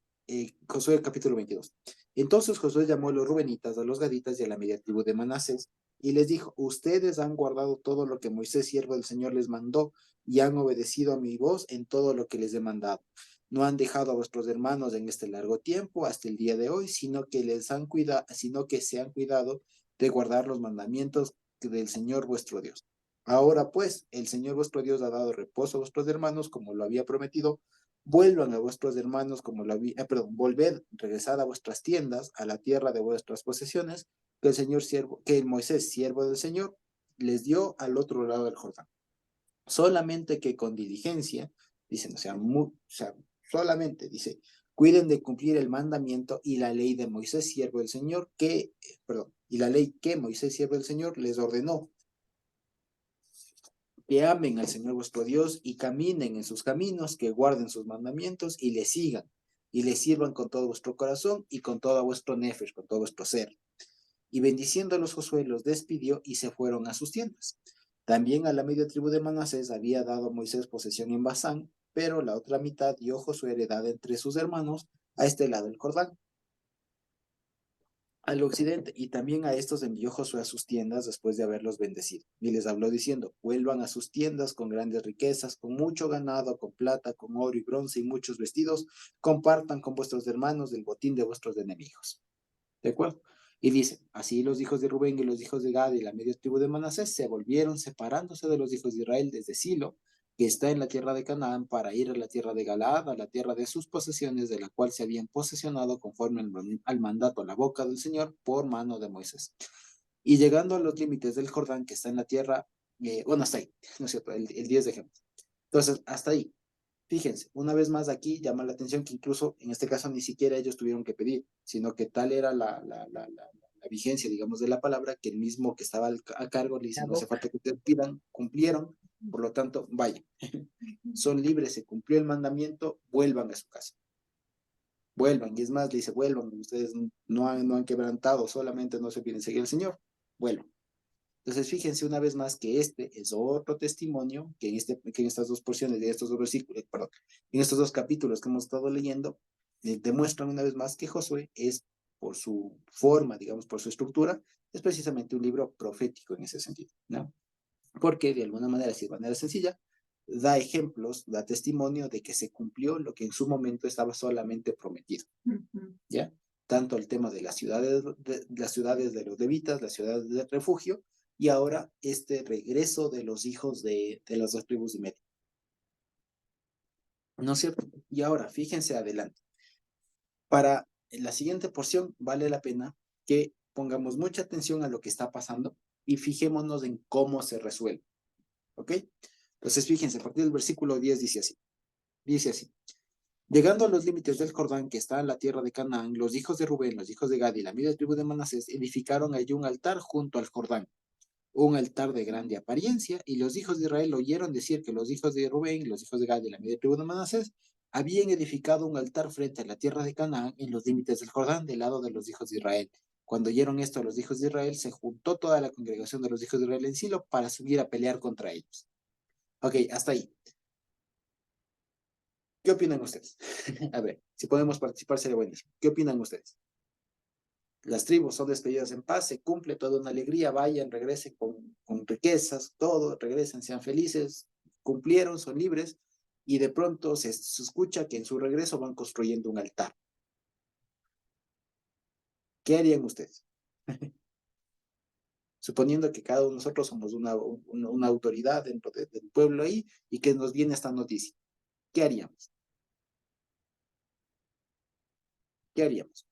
Josué capítulo 22. Entonces Josué llamó a los rubenitas, a los gaditas y a la media tribu de Manasés y les dijo, ustedes han guardado todo lo que Moisés, siervo del Señor, les mandó y han obedecido a mi voz en todo lo que les he mandado. No han dejado a vuestros hermanos en este largo tiempo hasta el día de hoy, sino que se han cuidado de guardar los mandamientos del Señor vuestro Dios. Ahora pues, el Señor vuestro Dios ha dado reposo a vuestros hermanos como lo había prometido. Vuelvan a vuestros hermanos como lo había, volved, regresad a vuestras tiendas, a la tierra de vuestras posesiones, que el Moisés, siervo del Señor, les dio al otro lado del Jordán. Solamente que con diligencia, dicen, solamente, dice, cuiden de cumplir el mandamiento y la ley de Moisés, siervo del Señor, y la ley que Moisés, siervo del Señor, les ordenó. Que amen al Señor vuestro Dios y caminen en sus caminos, que guarden sus mandamientos y le sigan, y le sirvan con todo vuestro corazón y con todo vuestro nefesh, con todo vuestro ser. Y bendiciéndolos Josué los despidió y se fueron a sus tiendas. También a la media tribu de Manasés había dado Moisés posesión en Basán, pero la otra mitad dio Josué heredad entre sus hermanos a este lado del Jordán, al occidente, y también a estos envió Josué a sus tiendas después de haberlos bendecido. Y les habló diciendo, vuelvan a sus tiendas con grandes riquezas, con mucho ganado, con plata, con oro y bronce y muchos vestidos, compartan con vuestros hermanos del botín de vuestros enemigos. ¿De acuerdo? Y dice, así los hijos de Rubén y los hijos de Gad y la media tribu de Manasés se volvieron separándose de los hijos de Israel desde Silo, que está en la tierra de Canaán, para ir a la tierra de Galaad, a la tierra de sus posesiones, de la cual se habían posesionado conforme al mandato a la boca del Señor por mano de Moisés. Y llegando a los límites del Jordán, que está en la tierra, hasta ahí, ¿no es cierto? El 10 de ejemplo. Entonces, hasta ahí. Fíjense, una vez más aquí llama la atención que incluso en este caso ni siquiera ellos tuvieron que pedir, sino que tal era la vigencia, digamos, de la palabra, que el mismo que estaba a cargo le dice, no hace falta que ustedes pidan, cumplieron, por lo tanto, vayan. Son libres, se cumplió el mandamiento, vuelvan a su casa. Vuelvan, y es más, le dice, vuelvan, ustedes no han quebrantado, solamente no se piden seguir al Señor, vuelvan. Entonces, fíjense una vez más que este es otro testimonio que en estas dos porciones de estos dos versículos, en estos dos capítulos que hemos estado leyendo, demuestran una vez más que Josué es, por su forma, digamos, por su estructura, es precisamente un libro profético en ese sentido, ¿no? Porque de alguna manera, si de manera sencilla, da ejemplos, da testimonio de que se cumplió lo que en su momento estaba solamente prometido, ¿ya? Tanto el tema de las ciudades de los levitas, las ciudades de refugio, y ahora este regreso de los hijos de las dos tribus de Medio. ¿No es cierto? Y ahora, fíjense adelante. Para la siguiente porción vale la pena que pongamos mucha atención a lo que está pasando y fijémonos en cómo se resuelve. ¿Ok? Entonces, fíjense, a partir del versículo 10 dice así. Dice así. Llegando a los límites del Jordán, que está en la tierra de Canaán, los hijos de Rubén, los hijos de Gad y la media tribu de Manasés edificaron allí un altar junto al Jordán, un altar de grande apariencia, y los hijos de Israel oyeron decir que los hijos de Rubén, los hijos de Gad y la media tribu de Manasés habían edificado un altar frente a la tierra de Canaán en los límites del Jordán, del lado de los hijos de Israel. Cuando oyeron esto a los hijos de Israel, se juntó toda la congregación de los hijos de Israel en Silo para subir a pelear contra ellos. Ok, hasta ahí. ¿Qué opinan ustedes? A ver, si podemos participar sería buenísimo. ¿Qué opinan ustedes? Las tribus son despedidas en paz, se cumple toda una alegría, vayan, regresen con riquezas, todo, regresen, sean felices, cumplieron, son libres, y de pronto se escucha que en su regreso van construyendo un altar. ¿Qué harían ustedes? Suponiendo que cada uno de nosotros somos una autoridad dentro del pueblo ahí y que nos viene esta noticia. ¿Qué haríamos? ¿Qué haríamos?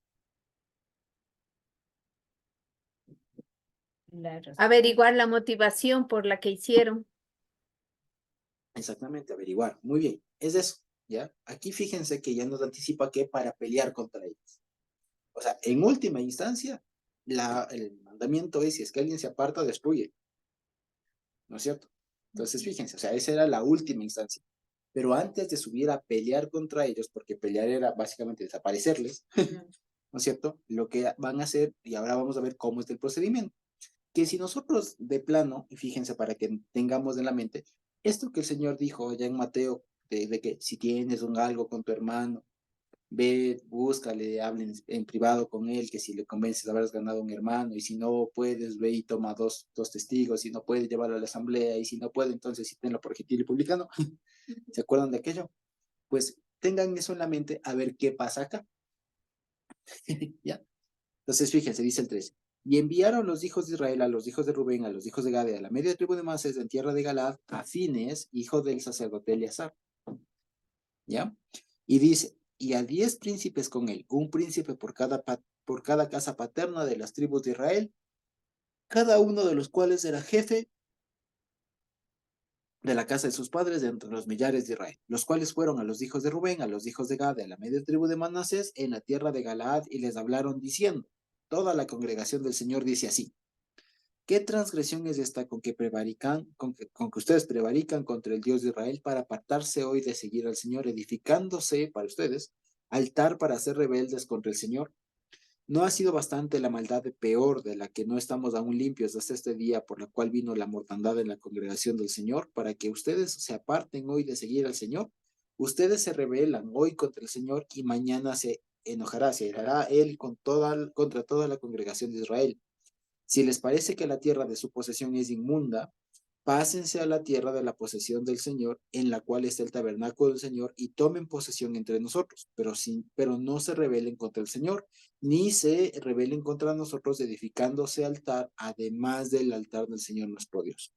Averiguar la motivación por la que hicieron. Exactamente, averiguar. Muy bien, es eso, ¿ya? Aquí fíjense que ya nos anticipa que para pelear contra ellos. O sea, en última instancia, el mandamiento es, si es que alguien se aparta, destruye. ¿No es cierto? Entonces, fíjense, o sea, esa era la última instancia. Pero antes de subir a pelear contra ellos, porque pelear era básicamente desaparecerles, ¿no es cierto? Lo que van a hacer, y ahora vamos a ver cómo es el procedimiento, que si nosotros de plano, y fíjense para que tengamos en la mente, esto que el Señor dijo ya en Mateo, de que si tienes algo con tu hermano, ve, búscale, hablen en privado con él, que si le convences habrás ganado un hermano, y si no puedes, ve y toma dos testigos, si no puedes, llevarlo a la asamblea, y si no puede, entonces sí tenlo por gentil y publicano. ¿Se acuerdan de aquello? Pues tengan eso en la mente, a ver qué pasa acá. ¿Ya? Entonces, fíjense, dice el 13. Y enviaron los hijos de Israel a los hijos de Rubén, a los hijos de Gad, a la media tribu de Manasés en tierra de Galaad, a Fines, hijo del sacerdote Eleazar. ¿Ya? Y dice, y a 10 príncipes con él, un príncipe por cada casa paterna de las tribus de Israel, cada uno de los cuales era jefe de la casa de sus padres de entre los millares de Israel, los cuales fueron a los hijos de Rubén, a los hijos de Gad, a la media tribu de Manasés, en la tierra de Galaad, y les hablaron diciendo, toda la congregación del Señor dice así, ¿qué transgresión es esta con que ustedes prevarican contra el Dios de Israel para apartarse hoy de seguir al Señor, edificándose para ustedes altar para ser rebeldes contra el Señor? ¿No ha sido bastante la maldad de peor de la que no estamos aún limpios hasta este día, por la cual vino la mortandad en la congregación del Señor, para que ustedes se aparten hoy de seguir al Señor? Ustedes se rebelan hoy contra el Señor y mañana se irá él contra toda la congregación de Israel. Si les parece que la tierra de su posesión es inmunda, pásense a la tierra de la posesión del Señor, en la cual está el tabernáculo del Señor, y tomen posesión entre nosotros, pero no se rebelen contra el Señor, ni se rebelen contra nosotros, edificándose altar, además del altar del Señor nuestro Dios.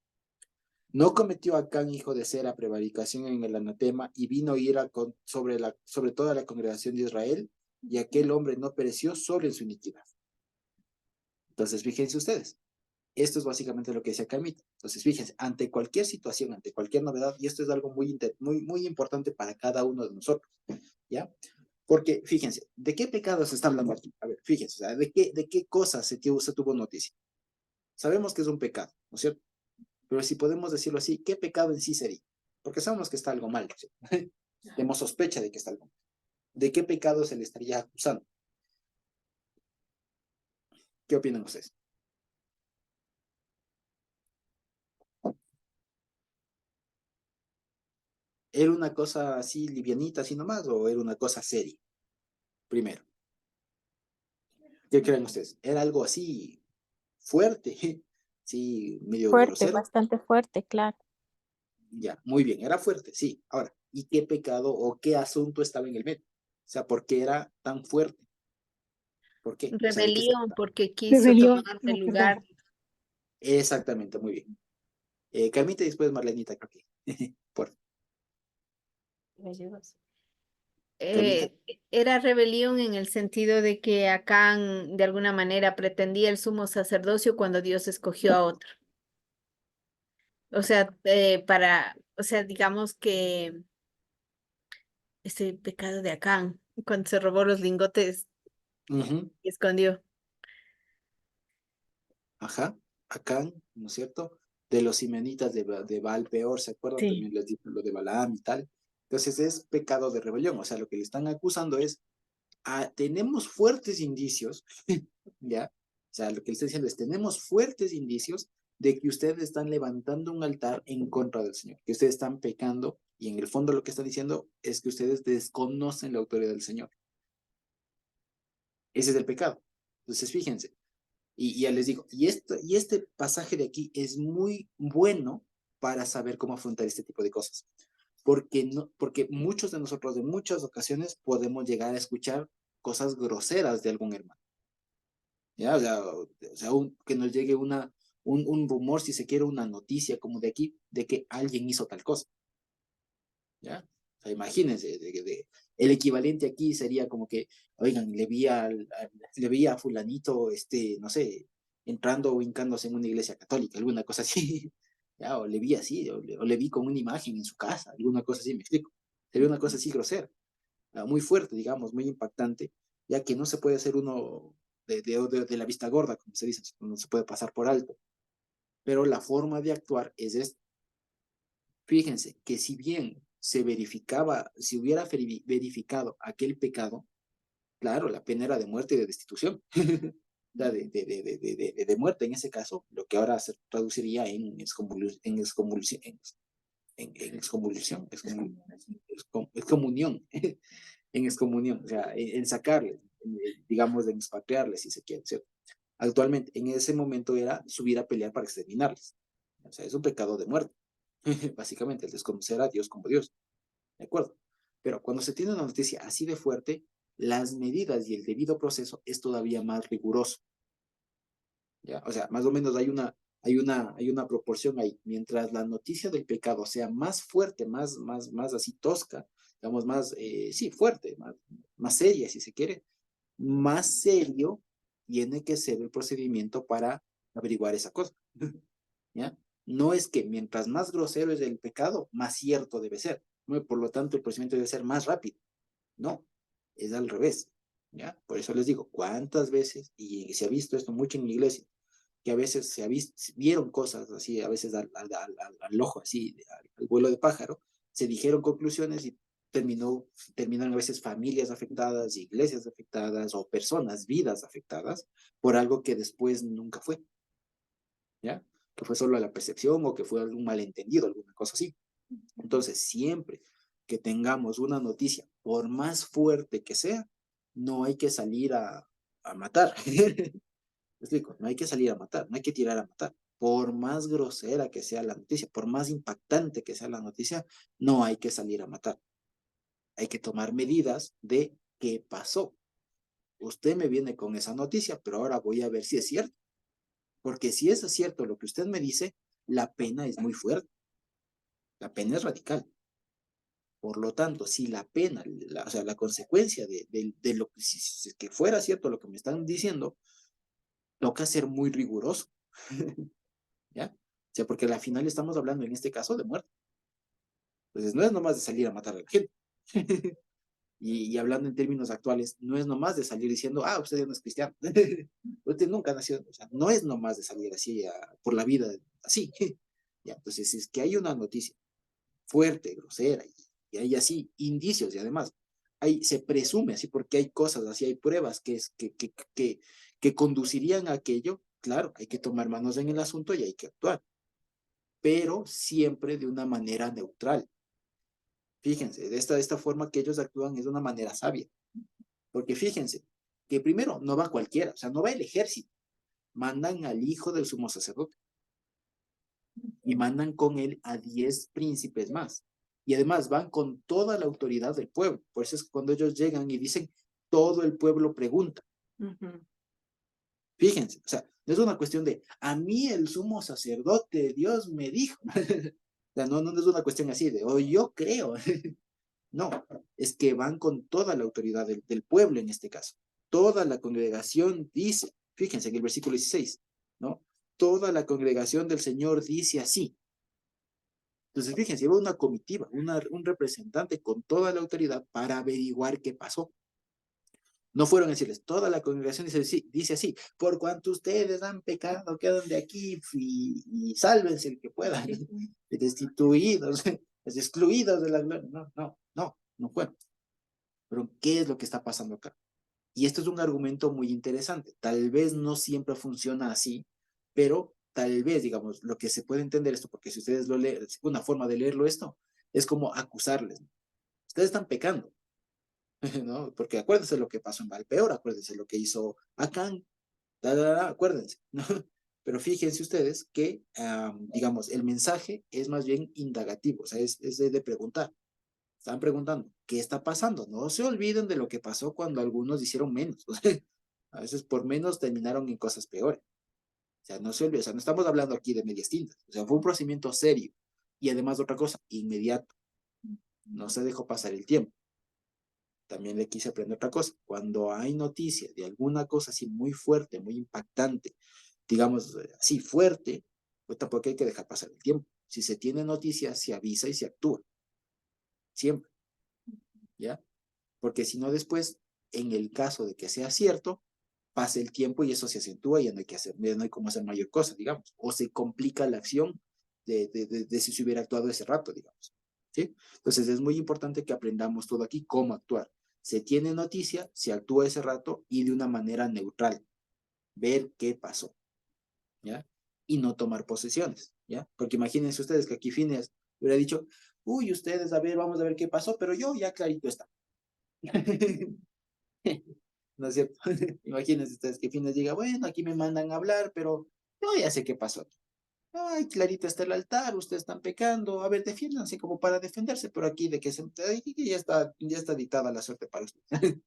¿No cometió Acán, hijo de Sera, prevaricación en el anatema, y vino ira sobre toda la congregación de Israel? Y aquel hombre no pereció solo en su iniquidad. Entonces, fíjense ustedes. Esto es básicamente lo que decía Carmita. Entonces, fíjense, ante cualquier situación, ante cualquier novedad, y esto es algo muy importante para cada uno de nosotros, ¿ya? Porque, fíjense, ¿de qué pecado se está hablando aquí? A ver, fíjense, o sea, ¿de qué cosas se tuvo noticia? Sabemos que es un pecado, ¿no es cierto? Pero si podemos decirlo así, ¿qué pecado en sí sería? Porque sabemos que está algo mal, ¿no es cierto? Tenemos sospecha de que está algo mal. ¿De qué pecado se le estaría acusando? ¿Qué opinan ustedes? ¿Era una cosa así livianita, así nomás, o era una cosa seria? Primero, ¿qué creen ustedes? ¿Era algo así fuerte? Sí, medio Fuerte, grosero. bastante fuerte, claro. Ya, muy bien, era fuerte, sí. Ahora, ¿y qué pecado o qué asunto estaba en el medio? O sea, ¿por qué era tan fuerte? ¿Por qué? O sea, ¿de qué se Rebelión trataba? porque quiso Rebelión, tomar el no, perdón. lugar. Exactamente, muy bien. Carmita y después Marlenita, creo que. Por Carmita. Eh, Era rebelión en el sentido de que Acán de alguna manera pretendía el sumo sacerdocio cuando Dios escogió a otro. O sea, o sea, digamos que ese pecado de Acán, cuando se robó los lingotes Ujú. y escondió. Ajá, Acán, ¿no es cierto? De los simenitas de Baal peor, ¿se acuerdan? Sí. También les dije lo de Balaam y tal. Entonces es pecado de rebelión, o sea, lo que le están acusando es, tenemos fuertes indicios, ¿ya? O sea, lo que le está diciendo es, tenemos fuertes indicios de que ustedes están levantando un altar en contra del Señor, que ustedes están pecando, y en el fondo lo que está diciendo es que ustedes desconocen la autoridad del Señor. Ese es el pecado. Entonces, fíjense, y ya les digo, y este pasaje de aquí es muy bueno para saber cómo afrontar este tipo de cosas. Porque muchos de nosotros en muchas ocasiones podemos llegar a escuchar cosas groseras de algún hermano. ¿Ya? O sea, que nos llegue un rumor, si se quiere, una noticia como de aquí, de que alguien hizo tal cosa. ¿Ya? O sea, imagínense, el equivalente aquí sería como que, oigan, le vi a fulanito, no sé, entrando o hincándose en una iglesia católica, alguna cosa así, ¿ya? O le vi así, o le vi con una imagen en su casa, alguna cosa así, me explico. Sería una cosa así grosera, muy fuerte, digamos, muy impactante, ya que no se puede hacer uno de la vista gorda, como se dice, no se puede pasar por alto. Pero la forma de actuar es esta. Fíjense que si bien si hubiera verificado aquel pecado, claro, la pena era de muerte y de destitución. De muerte en ese caso, lo que ahora se traduciría en excomunión. en excomunión, o sea, en sacarles, digamos, en expatriarles, si se quiere, ¿cierto? Actualmente, en ese momento era subir a pelear para exterminarles. O sea, es un pecado de muerte, básicamente, el desconocer a Dios como Dios, ¿de acuerdo? Pero cuando se tiene una noticia así de fuerte, las medidas y el debido proceso es todavía más riguroso, ¿ya? O sea, más o menos hay una proporción ahí. Mientras la noticia del pecado sea más fuerte, más así tosca, digamos, más, sí, fuerte, más seria, si se quiere, más serio tiene que ser el procedimiento para averiguar esa cosa, ¿ya? No es que mientras más grosero es el pecado, más cierto debe ser, ¿no? Por lo tanto, el procedimiento debe ser más rápido. No, es al revés, ¿ya? Por eso les digo, ¿cuántas veces? Y se ha visto esto mucho en mi iglesia, que a veces vieron cosas así, a veces al ojo, así, al vuelo de pájaro, se dijeron conclusiones y terminan a veces familias afectadas, iglesias afectadas o personas, vidas afectadas por algo que después nunca fue, ¿ya? Que fue solo la percepción o que fue algún malentendido, alguna cosa así. Entonces, siempre que tengamos una noticia, por más fuerte que sea, no hay que salir a matar. ¿Me explico? No hay que salir a matar, no hay que tirar a matar. Por más grosera que sea la noticia, por más impactante que sea la noticia, no hay que salir a matar. Hay que tomar medidas de qué pasó. Usted me viene con esa noticia, pero ahora voy a ver si es cierto. Porque si es cierto lo que usted me dice, la pena es muy fuerte. La pena es radical. Por lo tanto, si la pena, o sea, la consecuencia de lo que, si que fuera cierto lo que me están diciendo, toca ser muy riguroso. ¿Ya? O sea, porque al final estamos hablando en este caso de muerte. Entonces, no es nomás de salir a matar a la gente. Y hablando en términos actuales, no es nomás de salir diciendo, ah, usted ya no es cristiano. Usted nunca nació, o sea, no es nomás de salir así por la vida, así. Ya, entonces, si es que hay una noticia fuerte, grosera, y hay así indicios, y además, se presume así, porque hay cosas así, hay pruebas que conducirían a aquello, claro, hay que tomar manos en el asunto y hay que actuar, pero siempre de una manera neutral. Fíjense, de esta forma que ellos actúan es de una manera sabia, porque fíjense, que primero no va cualquiera, o sea, no va el ejército, mandan al hijo del sumo sacerdote y mandan con él a 10 príncipes más. Y además van con toda la autoridad del pueblo. Por eso es cuando ellos llegan y dicen, todo el pueblo pregunta. Fíjense, o sea, no es una cuestión de, a mí el sumo sacerdote, Dios me dijo. O sea, no es una cuestión así de, oh, yo creo. No, es que van con toda la autoridad del pueblo en este caso. Toda la congregación dice, fíjense en el versículo 16, ¿no? Toda la congregación del Señor dice así. Entonces, fíjense, lleva una comitiva, un representante con toda la autoridad para averiguar qué pasó. No fueron a decirles, toda la congregación dice así, por cuanto ustedes han pecado, quedan de aquí y sálvense el que pueda, destituidos, excluidos de la gloria. No fueron. Pero, ¿qué es lo que está pasando acá? Y esto es un argumento muy interesante. Tal vez no siempre funciona así, pero tal vez, digamos, lo que se puede entender esto, porque si ustedes lo leen, una forma de leerlo esto, es como acusarles. Ustedes están pecando, ¿no? Porque acuérdense lo que pasó en Valpeor, acuérdense lo que hizo Acán, acuérdense, ¿no? Pero fíjense ustedes que, digamos, el mensaje es más bien indagativo, o sea, es de preguntar. Están preguntando, ¿qué está pasando? No se olviden de lo que pasó cuando algunos hicieron menos. A veces por menos terminaron en cosas peores. O sea, no se olviden, o sea, no estamos hablando aquí de medias tintas. O sea, fue un procedimiento serio. Y además otra cosa, inmediato. No se dejó pasar el tiempo. También le quise aprender otra cosa. Cuando hay noticias de alguna cosa así muy fuerte, muy impactante, digamos así fuerte, pues tampoco hay que dejar pasar el tiempo. Si se tiene noticias, se avisa y se actúa. Siempre. ¿Ya? Porque si no después, en el caso de que sea cierto, pasa el tiempo y eso se acentúa y ya no hay que hacer, ya no hay cómo hacer mayor cosa, digamos, o se complica la acción de si se hubiera actuado ese rato, digamos, ¿sí? Entonces es muy importante que aprendamos todo aquí, cómo actuar. Se tiene noticia, se actúa ese rato y de una manera neutral, ver qué pasó, ¿ya? Y no tomar posesiones, ¿ya? Porque imagínense ustedes que aquí Fines hubiera dicho, uy, ustedes, a ver, vamos a ver qué pasó, pero yo ya clarito está. ¿No es cierto? Imagínense ustedes que Fines diga, bueno, aquí me mandan a hablar, pero yo ya sé qué pasó. Ay, clarito está el altar, ustedes están pecando, a ver, defiéndanse como para defenderse, pero aquí de que ya está dictada la suerte para ustedes.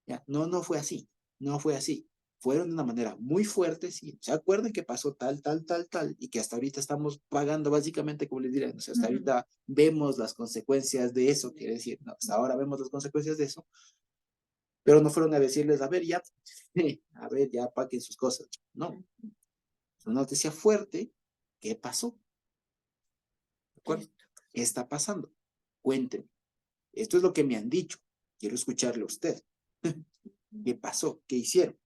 Ya, no, no fue así, no fue así. Fueron de una manera muy fuerte, sí. ¿Se acuerdan que pasó tal, tal, tal, tal? Y que hasta ahorita estamos pagando básicamente, como les diré, o sea, hasta ahorita vemos las consecuencias de eso, quiere decir, no, hasta ahora vemos las consecuencias de eso, pero no fueron a decirles, a ver, ya, a ver, ya paquen sus cosas. No, es una noticia fuerte. ¿Qué pasó? ¿De acuerdo? ¿Qué está pasando? Cuéntenme. Esto es lo que me han dicho. Quiero escucharle a usted. ¿Qué pasó? ¿Qué hicieron?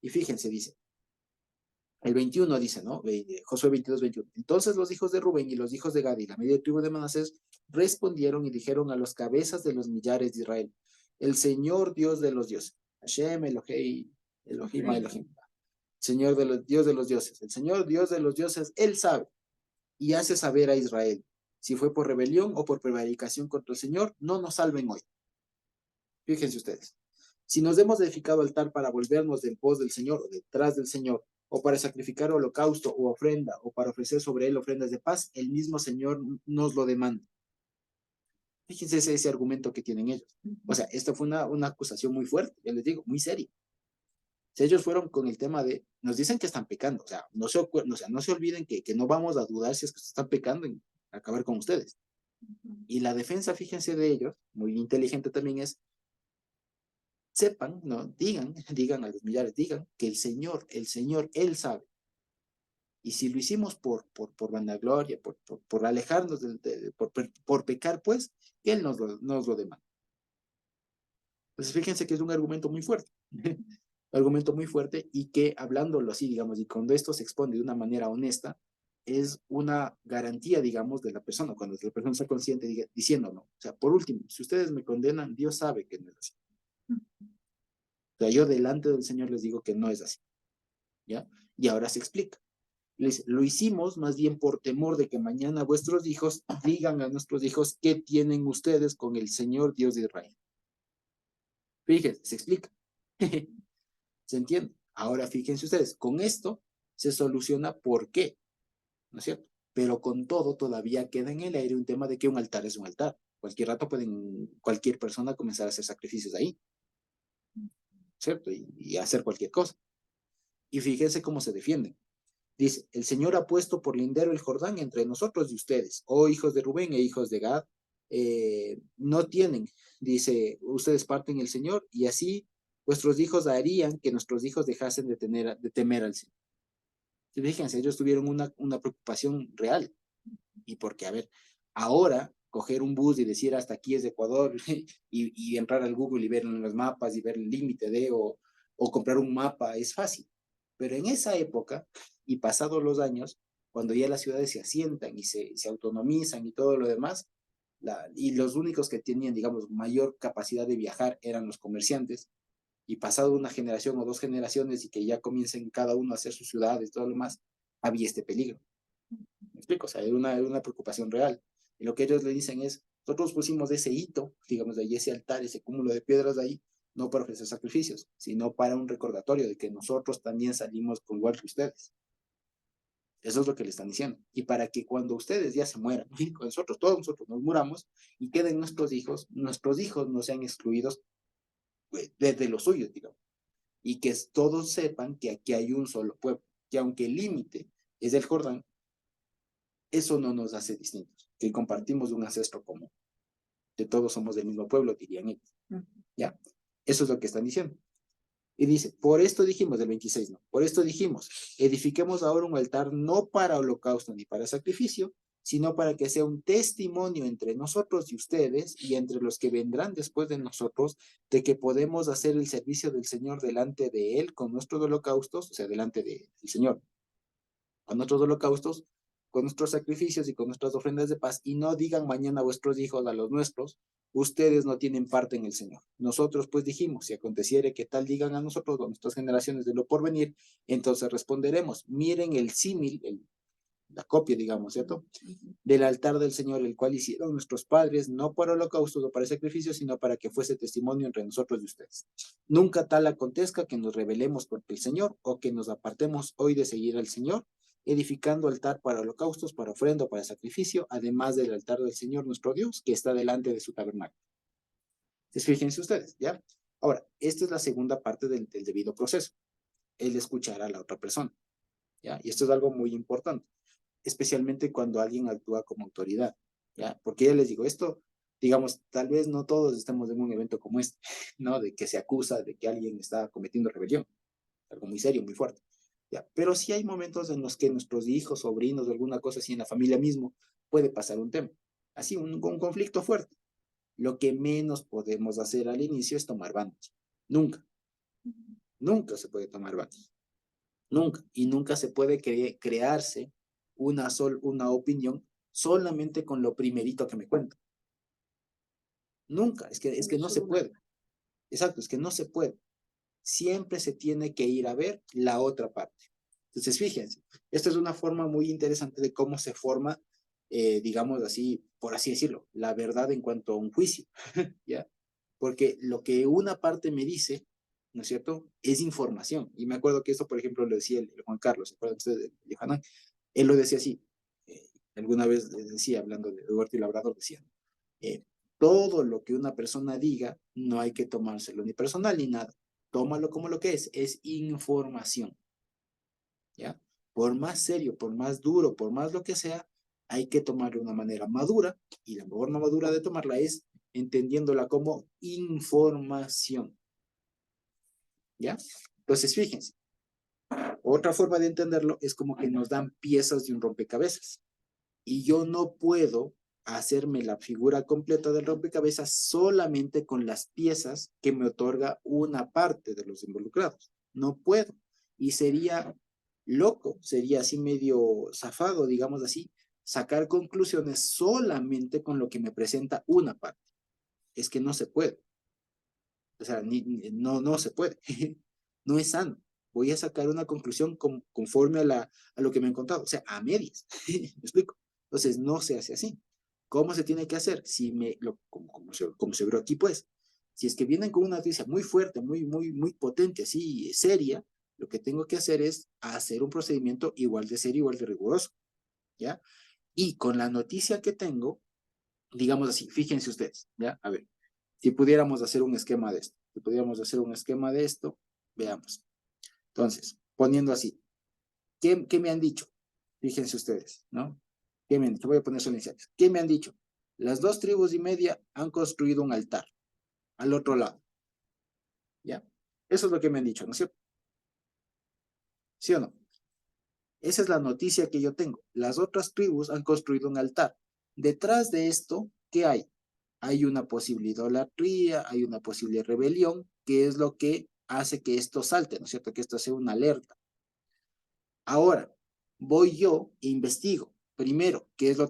Y fíjense, dice, el 21 dice, ¿no? Josué 22, 21. Entonces los hijos de Rubén y los hijos de Gad y la media tribu de Manasés respondieron y dijeron a los cabezas de los millares de Israel, el Señor Dios de los dioses, Hashem Elohei, Elohim, Elohim, Señor de los Dios de los dioses, el Señor Dios de los dioses, Él sabe y hace saber a Israel, si fue por rebelión o por prevaricación contra el Señor, no nos salven hoy. Fíjense ustedes. Si nos hemos edificado altar para volvernos del pos del Señor o detrás del Señor, o para sacrificar holocausto o ofrenda, o para ofrecer sobre él ofrendas de paz, el mismo Señor nos lo demanda. Fíjense ese argumento que tienen ellos. O sea, esta fue una acusación muy fuerte, ya les digo, muy seria. Si ellos fueron con el tema de, nos dicen que están pecando, o sea, no se olviden que no vamos a dudar si es que están pecando en acabar con ustedes. Y la defensa, fíjense de ellos, muy inteligente también es, sepan, ¿no? Digan a los millares, digan que el Señor, Él sabe. Y si lo hicimos por vanagloria, por alejarnos, por pecar, pues, que Él nos lo demanda. Entonces, fíjense que es un argumento muy fuerte. Argumento muy fuerte y que hablándolo así, digamos, y cuando esto se expone de una manera honesta, es una garantía, digamos, de la persona, cuando la persona está consciente diciéndolo. O sea, por último, si ustedes me condenan, Dios sabe que no es así. O sea, yo delante del Señor les digo que no es así. ¿Ya? Y ahora se explica. Lo hicimos más bien por temor de que mañana vuestros hijos digan a nuestros hijos qué tienen ustedes con el Señor Dios de Israel. Fíjense, se explica. ¿Se entiende? Ahora fíjense ustedes, con esto se soluciona por qué, ¿no es cierto? Pero con todo todavía queda en el aire un tema de que un altar es un altar. Cualquier rato cualquier persona comenzar a hacer sacrificios ahí, ¿cierto? Y hacer cualquier cosa. Y fíjense cómo se defienden. Dice, el Señor ha puesto por lindero el Jordán entre nosotros y ustedes, oh hijos de Rubén e hijos de Gad, no tienen, dice, ustedes parten el Señor y así vuestros hijos harían que nuestros hijos dejasen de temer al Señor. Fíjense, ellos tuvieron una preocupación real. Y porque, a ver, ahora coger un bus y decir hasta aquí es Ecuador y entrar al Google y ver en los mapas y ver el límite o comprar un mapa es fácil. Pero en esa época, y pasados los años, cuando ya las ciudades se asientan y se autonomizan y todo lo demás, y los únicos que tenían, digamos, mayor capacidad de viajar eran los comerciantes, y pasado una generación o dos generaciones y que ya comiencen cada uno a hacer sus ciudades, todo lo más, había este peligro. ¿Me explico? O sea, era una preocupación real. Y lo que ellos le dicen es, nosotros pusimos ese hito, digamos, de ahí ese altar, ese cúmulo de piedras de ahí, no para ofrecer sacrificios, sino para un recordatorio de que nosotros también salimos con igual que ustedes. Eso es lo que le están diciendo. Y para que cuando ustedes ya se mueran, nosotros, todos nosotros nos muramos y queden nuestros hijos no sean excluidos desde los suyos, digamos. Y que todos sepan que aquí hay un solo pueblo, que aunque el límite es el Jordán, eso no nos hace distintos, que compartimos un ancestro común, que todos somos del mismo pueblo, dirían ellos. ¿Ya? Eso es lo que están diciendo. Y dice, por esto dijimos, del 26, ¿no? Por esto dijimos, edifiquemos ahora un altar no para holocausto ni para sacrificio, sino para que sea un testimonio entre nosotros y ustedes y entre los que vendrán después de nosotros, de que podemos hacer el servicio del Señor delante de Él con nuestros holocaustos, o sea, delante del Señor, con nuestros holocaustos, con nuestros sacrificios y con nuestras ofrendas de paz, y no digan mañana a vuestros hijos, a los nuestros, ustedes no tienen parte en el Señor. Nosotros pues dijimos, si aconteciere que tal digan a nosotros, a nuestras generaciones de lo porvenir, entonces responderemos, miren el símil, la copia, digamos, ¿cierto? Del altar del Señor, el cual hicieron nuestros padres, no para holocaustos o para sacrificios, sino para que fuese testimonio entre nosotros y ustedes. Nunca tal acontezca que nos rebelemos contra el Señor o que nos apartemos hoy de seguir al Señor, edificando altar para holocaustos, para ofrenda o para sacrificio, además del altar del Señor nuestro Dios, que está delante de su tabernáculo. Entonces, fíjense ustedes, ¿ya? Ahora, esta es la segunda parte del debido proceso, el escuchar a la otra persona, ¿ya? Y esto es algo muy importante, especialmente cuando alguien actúa como autoridad, ¿ya? Porque ya les digo, esto, digamos, tal vez no todos estamos en un evento como este, ¿no? De que se acusa de que alguien está cometiendo rebelión, algo muy serio, muy fuerte, ¿ya? Pero sí hay momentos en los que nuestros hijos, sobrinos, o alguna cosa así en la familia mismo, puede pasar un tema, así, un conflicto fuerte. Lo que menos podemos hacer al inicio es tomar bandos. Nunca, nunca se puede tomar bandos. Nunca. Y nunca se puede crearse una opinión solamente con lo primerito que me cuento. Nunca. Es que no se puede. Exacto, es que no se puede. Siempre se tiene que ir a ver la otra parte. Entonces, fíjense, esta es una forma muy interesante de cómo se forma, digamos así, por así decirlo, la verdad en cuanto a un juicio, ¿ya? Porque lo que una parte me dice, ¿no es cierto?, es información. Y me acuerdo que esto, por ejemplo, lo decía el Juan Carlos, ¿se acuerdan ustedes de Yohanan? Él lo decía así, alguna vez decía, hablando de Huerta y Labrador, decía, eh, todo lo que una persona diga, no hay que tomárselo ni personal ni nada. Tómalo como lo que es información, ¿ya? Por más serio, por más duro, por más lo que sea, hay que tomarlo de una manera madura, y la forma madura de tomarla es entendiéndola como información, ¿ya? Entonces, fíjense, otra forma de entenderlo es como que nos dan piezas de un rompecabezas, y yo no puedo hacerme la figura completa del rompecabezas solamente con las piezas que me otorga una parte de los involucrados. No puedo. Y sería loco, sería así medio zafado, digamos así, sacar conclusiones solamente con lo que me presenta una parte. Es que no se puede. O sea, no se puede. No es sano. Voy a sacar una conclusión conforme a lo que me han contado. O sea, a medias. ¿Me explico? Entonces, no se hace así. ¿Cómo se tiene que hacer? Si como se vio aquí, pues, si es que vienen con una noticia muy fuerte, muy potente, así, seria, lo que tengo que hacer es hacer un procedimiento igual de serio, igual de riguroso, ¿ya? Y con la noticia que tengo, digamos así, fíjense ustedes, ¿ya? A ver, si pudiéramos hacer un esquema de esto, veamos. Entonces, poniendo así, ¿qué me han dicho? Fíjense ustedes, ¿no? ¿Qué me han dicho? Voy a poner solo iniciales. ¿Qué me han dicho? Las 2,5 tribus han construido un altar al otro lado, ¿ya? Eso es lo que me han dicho, ¿no es cierto? ¿Sí o no? Esa es la noticia que yo tengo. Las otras tribus han construido un altar. Detrás de esto, ¿qué hay? Hay una posible idolatría, hay una posible rebelión, que es lo que hace que esto salte, ¿no es cierto? Que esto sea una alerta. Ahora, voy yo e investigo. Primero, ¿qué es lo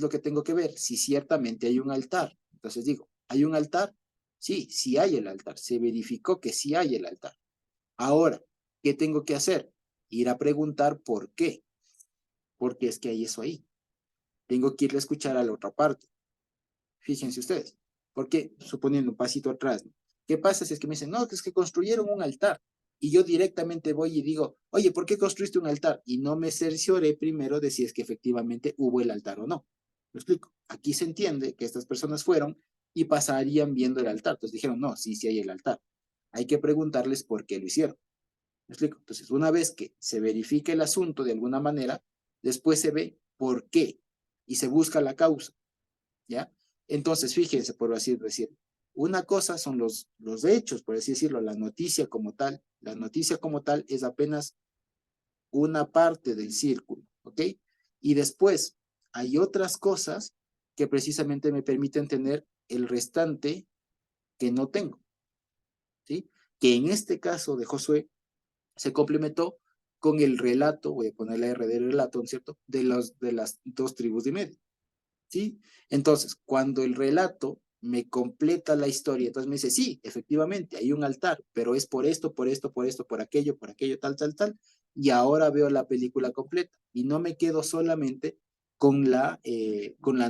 que tengo que ver? Si ciertamente hay un altar. Entonces digo, ¿hay un altar? Sí, sí hay el altar. Se verificó que sí hay el altar. Ahora, ¿qué tengo que hacer? Ir a preguntar por qué. Porque es que hay eso ahí. Tengo que ir a escuchar a la otra parte. Fíjense ustedes. Porque, suponiendo un pasito atrás, ¿no? ¿Qué pasa si es que me dicen, no, es que construyeron un altar? Y yo directamente voy y digo, oye, ¿por qué construiste un altar? Y no me cercioré primero de si es que efectivamente hubo el altar o no. ¿Me explico? Aquí se entiende que estas personas fueron y pasarían viendo el altar. Entonces dijeron, no, sí, sí hay el altar. Hay que preguntarles por qué lo hicieron. ¿Me explico? Entonces, una vez que se verifica el asunto de alguna manera, después se ve por qué y se busca la causa, ¿ya? Entonces, fíjense, por así decir, una cosa son los hechos, por así decirlo, la noticia como tal. La noticia como tal es apenas una parte del círculo, ¿ok? Y después hay otras cosas que precisamente me permiten tener el restante que no tengo, ¿sí? Que en este caso de Josué se complementó con el relato, voy a poner la R del relato, ¿no es cierto?, de las 2 tribus de medio, ¿sí? Entonces, cuando el relato me completa la historia. Entonces me dice, sí, efectivamente, hay un altar, pero es por esto, por esto, por esto, por aquello, tal, tal, tal. Y ahora veo la película completa y no me quedo solamente con la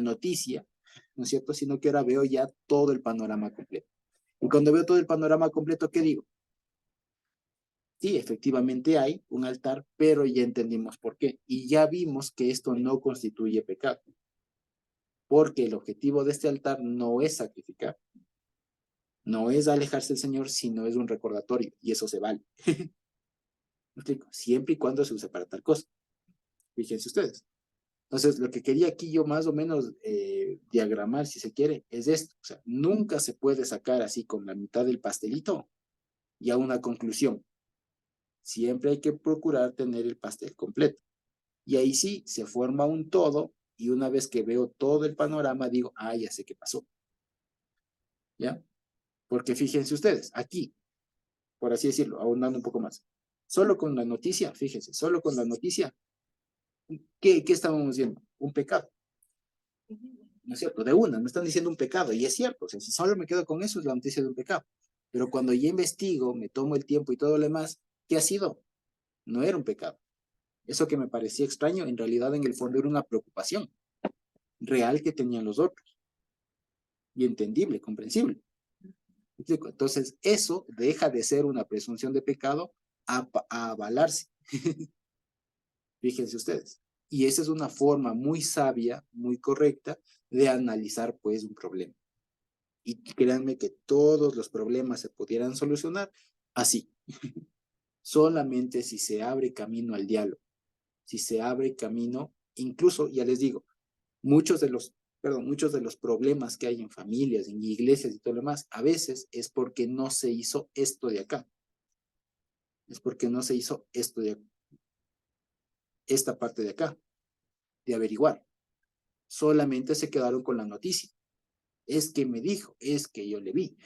noticia, ¿no es cierto? Sino que ahora veo ya todo el panorama completo. Y cuando veo todo el panorama completo, ¿qué digo? Sí, efectivamente hay un altar, pero ya entendimos por qué. Y ya vimos que esto no constituye pecado, porque el objetivo de este altar no es sacrificar, no es alejarse del Señor, sino es un recordatorio, y eso se vale. ¿Me explico? Siempre y cuando se use para tal cosa. Fíjense ustedes. Entonces, lo que quería aquí yo más o menos diagramar, si se quiere, es esto. O sea, nunca se puede sacar así con la mitad del pastelito y a una conclusión. Siempre hay que procurar tener el pastel completo. Y ahí sí, se forma un todo, y una vez que veo todo el panorama, digo, ah, ya sé qué pasó. ¿Ya? Porque fíjense ustedes, aquí, por así decirlo, ahondando un poco más. Solo con la noticia, fíjense, solo con la noticia, ¿qué estábamos viendo? Un pecado. ¿No es cierto? De una, me están diciendo un pecado, y es cierto, o sea, si solo me quedo con eso, es la noticia de un pecado. Pero cuando ya investigo, me tomo el tiempo y todo lo demás, ¿qué ha sido? No era un pecado. Eso que me parecía extraño, en realidad en el fondo era una preocupación real que tenían los otros, y entendible, comprensible. Entonces, eso deja de ser una presunción de pecado a avalarse. Fíjense ustedes. Y esa es una forma muy sabia, muy correcta de analizar pues un problema. Y créanme que todos los problemas se pudieran solucionar así. Solamente si se abre camino al diálogo, si se abre camino, incluso, ya les digo, muchos de los problemas que hay en familias, en iglesias y todo lo demás, a veces es porque no se hizo esto de acá. Es porque no se hizo esto de esta parte de acá, de averiguar. Solamente se quedaron con la noticia. Es que me dijo, es que yo le vi,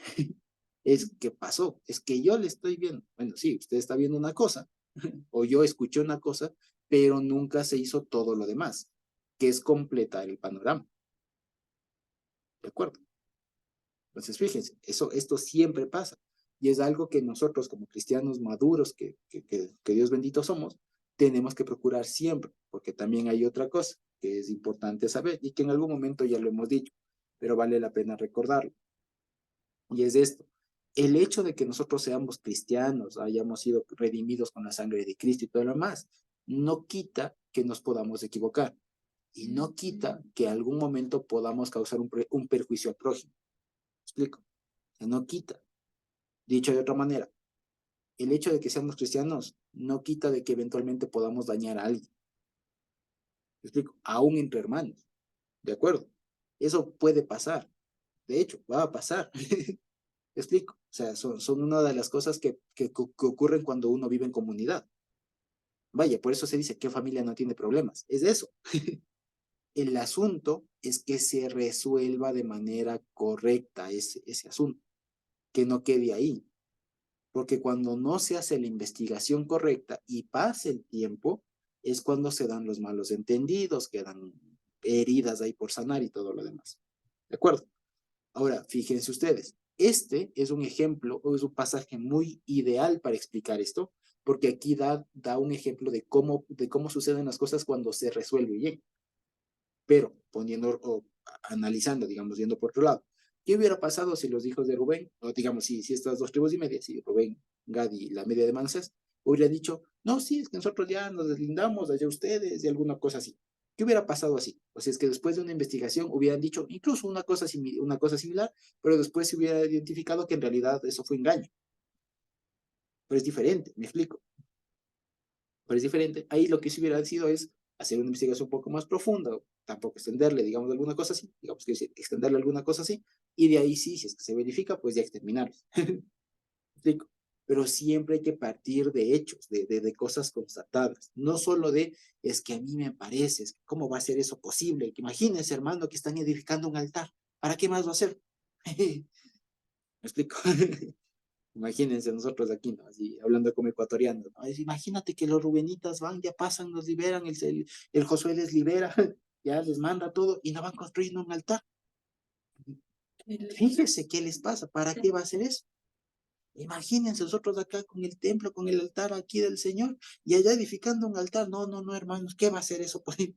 es que pasó, es que yo le estoy viendo. Bueno, sí, usted está viendo una cosa, o yo escuché una cosa, pero nunca se hizo todo lo demás, que es completar el panorama. ¿De acuerdo? Entonces, fíjense, esto siempre pasa. Y es algo que nosotros como cristianos maduros, que Dios bendito somos, tenemos que procurar siempre, porque también hay otra cosa que es importante saber y que en algún momento ya lo hemos dicho, pero vale la pena recordarlo. Y es esto, el hecho de que nosotros seamos cristianos, hayamos sido redimidos con la sangre de Cristo y todo lo demás, no quita que nos podamos equivocar y no quita que en algún momento podamos causar un perjuicio al prójimo. ¿Me explico? No quita. Dicho de otra manera, el hecho de que seamos cristianos no quita de que eventualmente podamos dañar a alguien. ¿Me explico? Aún entre hermanos. ¿De acuerdo? Eso puede pasar. De hecho, va a pasar. ¿Me explico? O sea, son una de las cosas que ocurren cuando uno vive en comunidad. Vaya, por eso se dice que familia no tiene problemas. Es eso. El asunto es que se resuelva de manera correcta ese asunto. Que no quede ahí. Porque cuando no se hace la investigación correcta y pasa el tiempo, es cuando se dan los malos entendidos, quedan heridas ahí por sanar y todo lo demás. ¿De acuerdo? Ahora, fíjense ustedes, este es un ejemplo o es un pasaje muy ideal para explicar esto, porque aquí da un ejemplo de cómo suceden las cosas cuando se resuelve bien. Pero poniendo o analizando, digamos, yendo por otro lado, ¿qué hubiera pasado si los hijos de Rubén, o digamos, si estas dos tribus y media, si Rubén, Gad y la media de Manasés, hubieran dicho, no, sí, es que nosotros ya nos deslindamos, allá ustedes, y alguna cosa así? ¿Qué hubiera pasado así? O sea, es que después de una investigación hubieran dicho incluso una cosa similar, pero después se hubiera identificado que en realidad eso fue engaño. Pero es diferente, me explico. Pero es diferente. Ahí lo que se hubiera sido es hacer una investigación un poco más profunda, tampoco extenderle, digamos, alguna cosa así, digamos que decir, extenderle alguna cosa así, y de ahí sí, si es que se verifica, pues ya exterminarlos. ¿Explico? Pero siempre hay que partir de hechos, de cosas constatadas, no solo de, es que a mí me parece, es que ¿cómo va a ser eso posible? Que imagínense, hermano, que están edificando un altar, ¿para qué más va a ser? ¿Me explico? Imagínense nosotros aquí, ¿no? Así, hablando como ecuatorianos, ¿no? Imagínate que los rubenitas van, ya pasan, los liberan, el Josué les libera, ya les manda todo y no van construyendo un altar. Fíjese qué les pasa, ¿para qué va a hacer eso? Imagínense nosotros acá con el templo, con el altar aquí del Señor, y allá edificando un altar. No, no, no, hermanos, ¿qué va a hacer eso por ahí?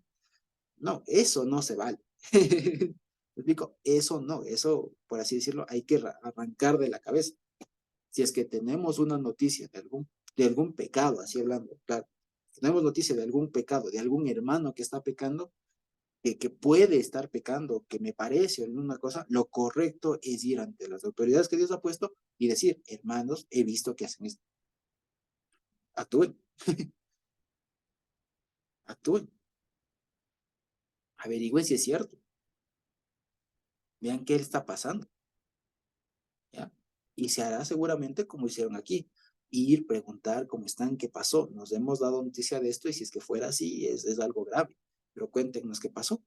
No, eso no se vale. ¿Me explico? Eso no, eso, por así decirlo, hay que arrancar de la cabeza. Si es que tenemos una noticia de algún pecado, así hablando, claro, tenemos noticia de algún pecado, de algún hermano que está pecando, que puede estar pecando, que me parece alguna cosa, lo correcto es ir ante las autoridades que Dios ha puesto y decir, hermanos, he visto que hacen esto. Actúen, actúen, averigüen si es cierto, vean qué está pasando, ¿ya? Y se hará seguramente como hicieron aquí, ir, preguntar cómo están, qué pasó, nos hemos dado noticia de esto y si es que fuera así, es algo grave, pero cuéntenos qué pasó.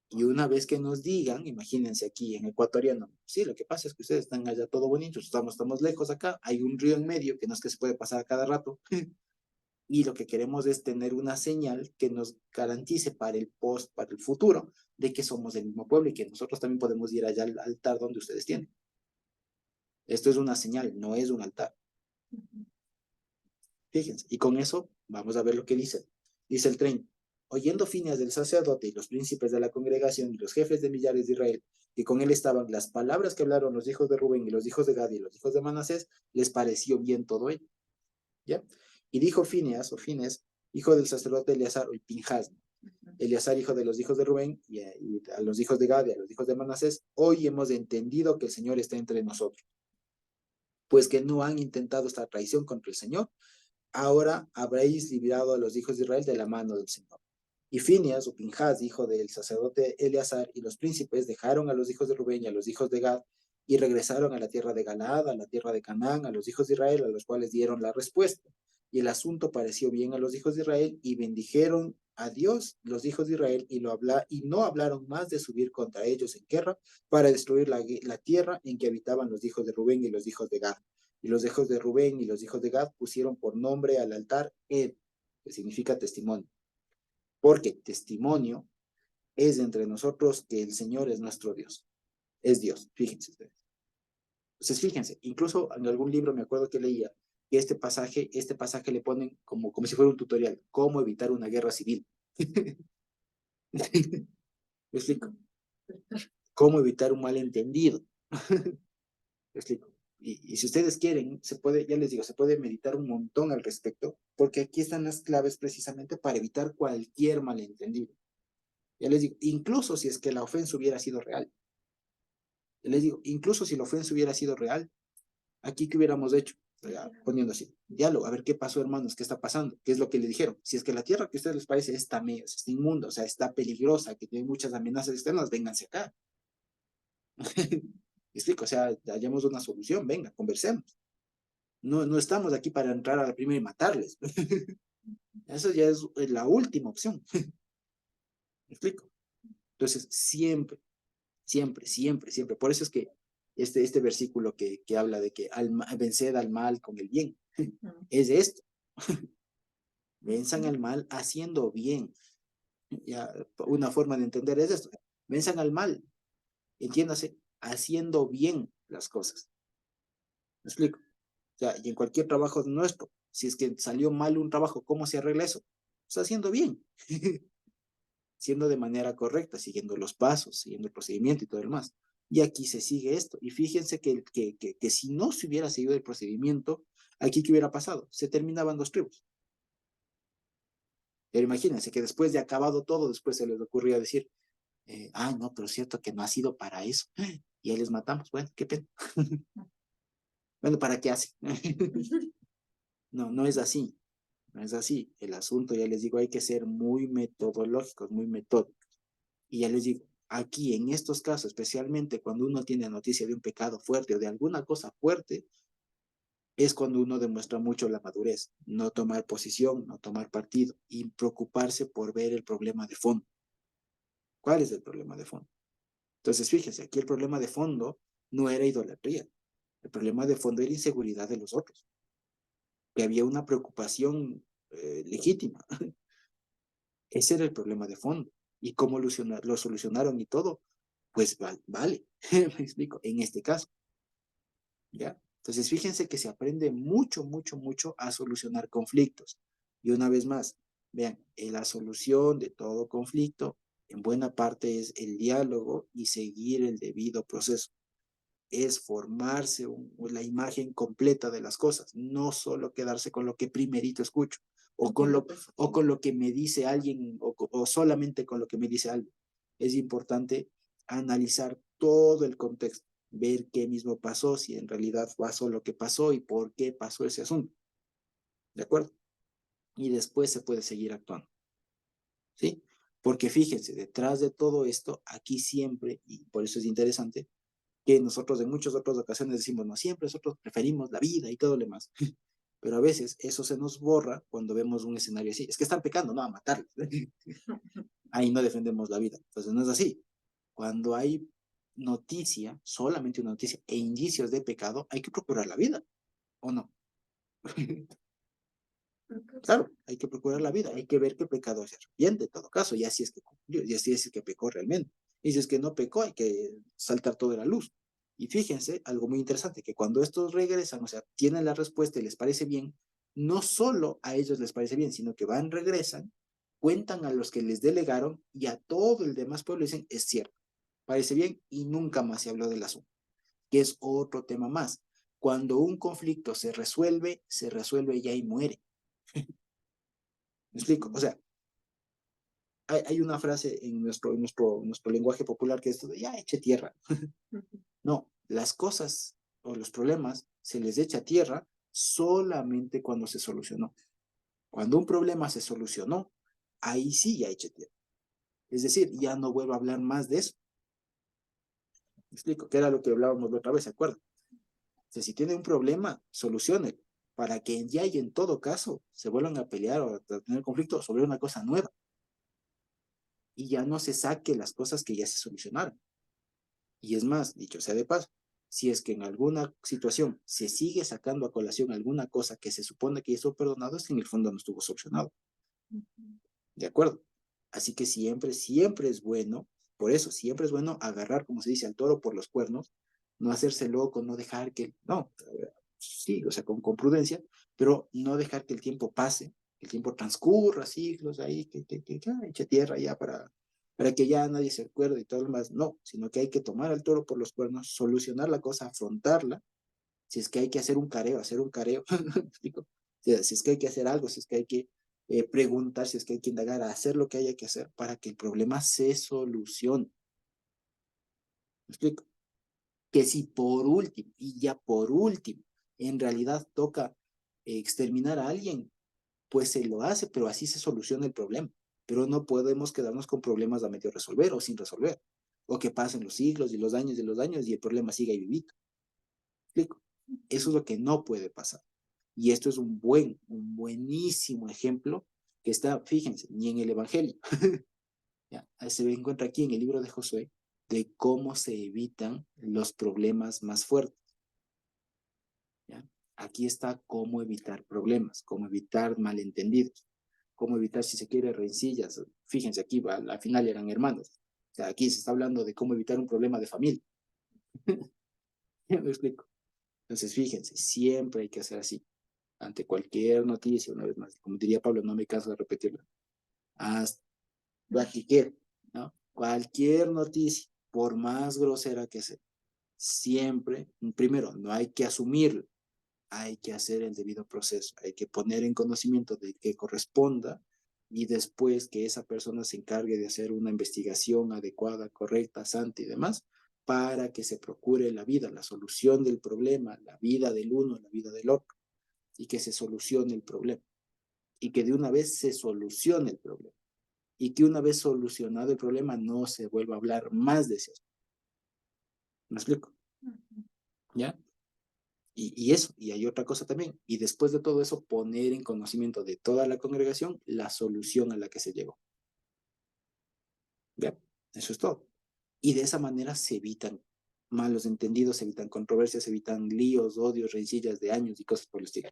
Y una vez que nos digan, imagínense aquí en ecuatoriano, sí, lo que pasa es que ustedes están allá todo bonito, estamos lejos acá, hay un río en medio que no es que se puede pasar a cada rato, y lo que queremos es tener una señal que nos garantice para el futuro, de que somos del mismo pueblo y que nosotros también podemos ir allá al altar donde ustedes tienen. Esto es una señal, no es un altar. Fíjense, y con eso vamos a ver lo que dice. Dice el 30. Oyendo Fineas del sacerdote y los príncipes de la congregación y los jefes de millares de Israel, que con él estaban las palabras que hablaron los hijos de Rubén y los hijos de Gad y los hijos de Manasés, les pareció bien todo ello. ¿Ya? Y dijo Fineas, o Fines, hijo del sacerdote Eleazar, o Pinjas, Eleazar, hijo de los hijos de Rubén, y a los hijos de Gad y a los hijos de Manasés, hoy hemos entendido que el Señor está entre nosotros, pues que no han intentado esta traición contra el Señor, ahora habréis librado a los hijos de Israel de la mano del Señor. Y Finias, o Pinjas, hijo del sacerdote Eleazar, y los príncipes dejaron a los hijos de Rubén y a los hijos de Gad, y regresaron a la tierra de Galaad, a la tierra de Canaán, a los hijos de Israel, a los cuales dieron la respuesta. Y el asunto pareció bien a los hijos de Israel, y bendijeron a Dios los hijos de Israel, y no hablaron más de subir contra ellos en guerra para destruir la tierra en que habitaban los hijos de Rubén y los hijos de Gad. Y los hijos de Rubén y los hijos de Gad pusieron por nombre al altar Ed, que significa testimonio. Porque testimonio es entre nosotros que el Señor es nuestro Dios. Es Dios, fíjense ustedes. Entonces, fíjense, incluso en algún libro me acuerdo que leía que este pasaje le ponen como si fuera un tutorial, cómo evitar una guerra civil. ¿Me explico? Cómo evitar un malentendido. ¿Me explico? Y si ustedes quieren, ya les digo, se puede meditar un montón al respecto, porque aquí están las claves precisamente para evitar cualquier malentendido. Ya les digo, incluso si es que la ofensa hubiera sido real. Ya les digo, incluso si la ofensa hubiera sido real, aquí ¿qué hubiéramos hecho? Poniendo así, diálogo, a ver qué pasó, hermanos, qué está pasando, qué es lo que le dijeron. Si es que la tierra que a ustedes les parece está inmunda, o sea, está peligrosa, que tiene muchas amenazas externas, vénganse acá. Explico, o sea, hallamos una solución, venga, conversemos. No estamos aquí para entrar a la primera y matarles. Eso ya es la última opción. ¿Me explico? Entonces, siempre, siempre, siempre, siempre. Por eso es que este versículo que habla de que venced al mal con el bien, es esto. Venzan al mal haciendo bien. Ya, una forma de entender es esto. Venzan al mal, entiéndase, haciendo bien las cosas. ¿Me explico? O sea, y en cualquier trabajo nuestro, si es que salió mal un trabajo, ¿cómo se arregla eso? Pues haciendo bien. Siendo de manera correcta, siguiendo los pasos, siguiendo el procedimiento y todo lo demás. Y aquí se sigue esto. Y fíjense que si no se hubiera seguido el procedimiento, aquí ¿qué hubiera pasado? Se terminaban dos tribus. Pero imagínense que después de acabado todo, después se les ocurría decir, no, pero es cierto que no ha sido para eso. Y ahí les matamos. Bueno, qué pena. Bueno, ¿para qué hace? No, no es así. No es así. El asunto, ya les digo, hay que ser muy metodológicos, muy metódicos. Y ya les digo, aquí en estos casos, especialmente cuando uno tiene noticia de un pecado fuerte o de alguna cosa fuerte, es cuando uno demuestra mucho la madurez, no tomar posición, no tomar partido y preocuparse por ver el problema de fondo. ¿Cuál es el problema de fondo? Entonces, fíjense, aquí el problema de fondo no era idolatría, el problema de fondo era inseguridad de los otros, que había una preocupación legítima. Ese era el problema de fondo. ¿Y cómo lo solucionaron y todo? pues vale, me explico, en este caso, ¿ya? Entonces, fíjense que se aprende mucho, mucho, mucho a solucionar conflictos. Y una vez más, vean, la solución de todo conflicto, en buena parte es el diálogo y seguir el debido proceso. Es formarse la imagen completa de las cosas, no solo quedarse con lo que primerito escucho, o con lo que me dice alguien, o solamente con lo que me dice alguien. Es importante analizar todo el contexto, ver qué mismo pasó, si en realidad pasó lo que pasó y por qué pasó ese asunto. ¿De acuerdo? Y después se puede seguir actuando. ¿Sí? Porque fíjense, detrás de todo esto, aquí siempre, y por eso es interesante, que nosotros en muchas otras ocasiones decimos, no, siempre nosotros preferimos la vida y todo lo demás. Pero a veces eso se nos borra cuando vemos un escenario así. Es que están pecando, no, a matarlos. Ahí no defendemos la vida. Entonces no es así. Cuando hay noticia, solamente una noticia e indicios de pecado, hay que procurar la vida, ¿o no? Claro, hay que procurar la vida, hay que ver qué pecado se arrepiente en todo caso, y así es que cumplió, y así es que pecó realmente. Y si es que no pecó, hay que saltar toda la luz. Y fíjense, algo muy interesante, que cuando estos regresan, o sea, tienen la respuesta y les parece bien, no solo a ellos les parece bien, sino que van, regresan, cuentan a los que les delegaron y a todo el demás pueblo dicen, es cierto, parece bien y nunca más se habló del asunto, que es otro tema más. Cuando un conflicto se resuelve ya y muere. ¿Me explico? O sea, hay una frase en nuestro lenguaje popular que es esto de, ya, eche tierra. No, las cosas o los problemas se les echa tierra solamente cuando se solucionó. Cuando un problema se solucionó, ahí sí ya eche tierra. Es decir, ya no vuelvo a hablar más de eso. ¿Me explico? Que era lo que hablábamos la otra vez, ¿se acuerdan? O sea, si tiene un problema, solucione para que ya y en todo caso se vuelvan a pelear o a tener conflicto sobre una cosa nueva y ya no se saque las cosas que ya se solucionaron. Y es más, dicho sea de paso, si es que en alguna situación se sigue sacando a colación alguna cosa que se supone que ya estuvo perdonado, es que en el fondo no estuvo solucionado. ¿De acuerdo? Así que siempre, siempre es bueno, por eso siempre es bueno agarrar, como se dice, al toro por los cuernos, no hacerse loco, no dejar que, no, sí, o sea, con prudencia, pero no dejar que el tiempo pase, que el tiempo transcurra, siglos ahí, que eche tierra ya para que ya nadie se acuerde y todo lo demás. No, sino que hay que tomar al toro por los cuernos, solucionar la cosa, afrontarla. Si es que hay que hacer un careo, ¿me explico? Si es que hay que hacer algo, si es que hay que preguntar, si es que hay que indagar, hacer lo que haya que hacer para que el problema se solucione. ¿Me explico? Que si por último, y ya por último, en realidad toca exterminar a alguien, pues se lo hace, pero así se soluciona el problema. Pero no podemos quedarnos con problemas a medio resolver o sin resolver. O que pasen los siglos y los años y los años y el problema siga ahí vivito. ¿Me explico? Eso es lo que no puede pasar. Y esto es un buenísimo ejemplo que está, fíjense, ni en el Evangelio. ¿Ya? Se encuentra aquí en el libro de Josué de cómo se evitan los problemas más fuertes. ¿Ya? Aquí está cómo evitar problemas, cómo evitar malentendidos, cómo evitar, si se quiere, rencillas. Fíjense, aquí al final eran hermanos. O sea, aquí se está hablando de cómo evitar un problema de familia. ¿Ya me explico? Entonces, fíjense, siempre hay que hacer así. Ante cualquier noticia, una vez más, como diría Pablo, no me canso de repetirlo. Hasta cualquier, ¿no? Cualquier noticia, por más grosera que sea, siempre, primero, no hay que asumirlo, hay que hacer el debido proceso, hay que poner en conocimiento de que corresponda y después que esa persona se encargue de hacer una investigación adecuada, correcta, santa y demás, para que se procure la vida, la solución del problema, la vida del uno, la vida del otro, y que se solucione el problema, y que de una vez se solucione el problema, y que una vez solucionado el problema no se vuelva a hablar más de eso. ¿Me explico? ¿Ya? Y eso, y hay otra cosa también. Y después de todo eso, poner en conocimiento de toda la congregación la solución a la que se llegó. ¿Ya? Eso es todo. Y de esa manera se evitan malos entendidos, se evitan controversias, se evitan líos, odios, rencillas de años y cosas por el estilo.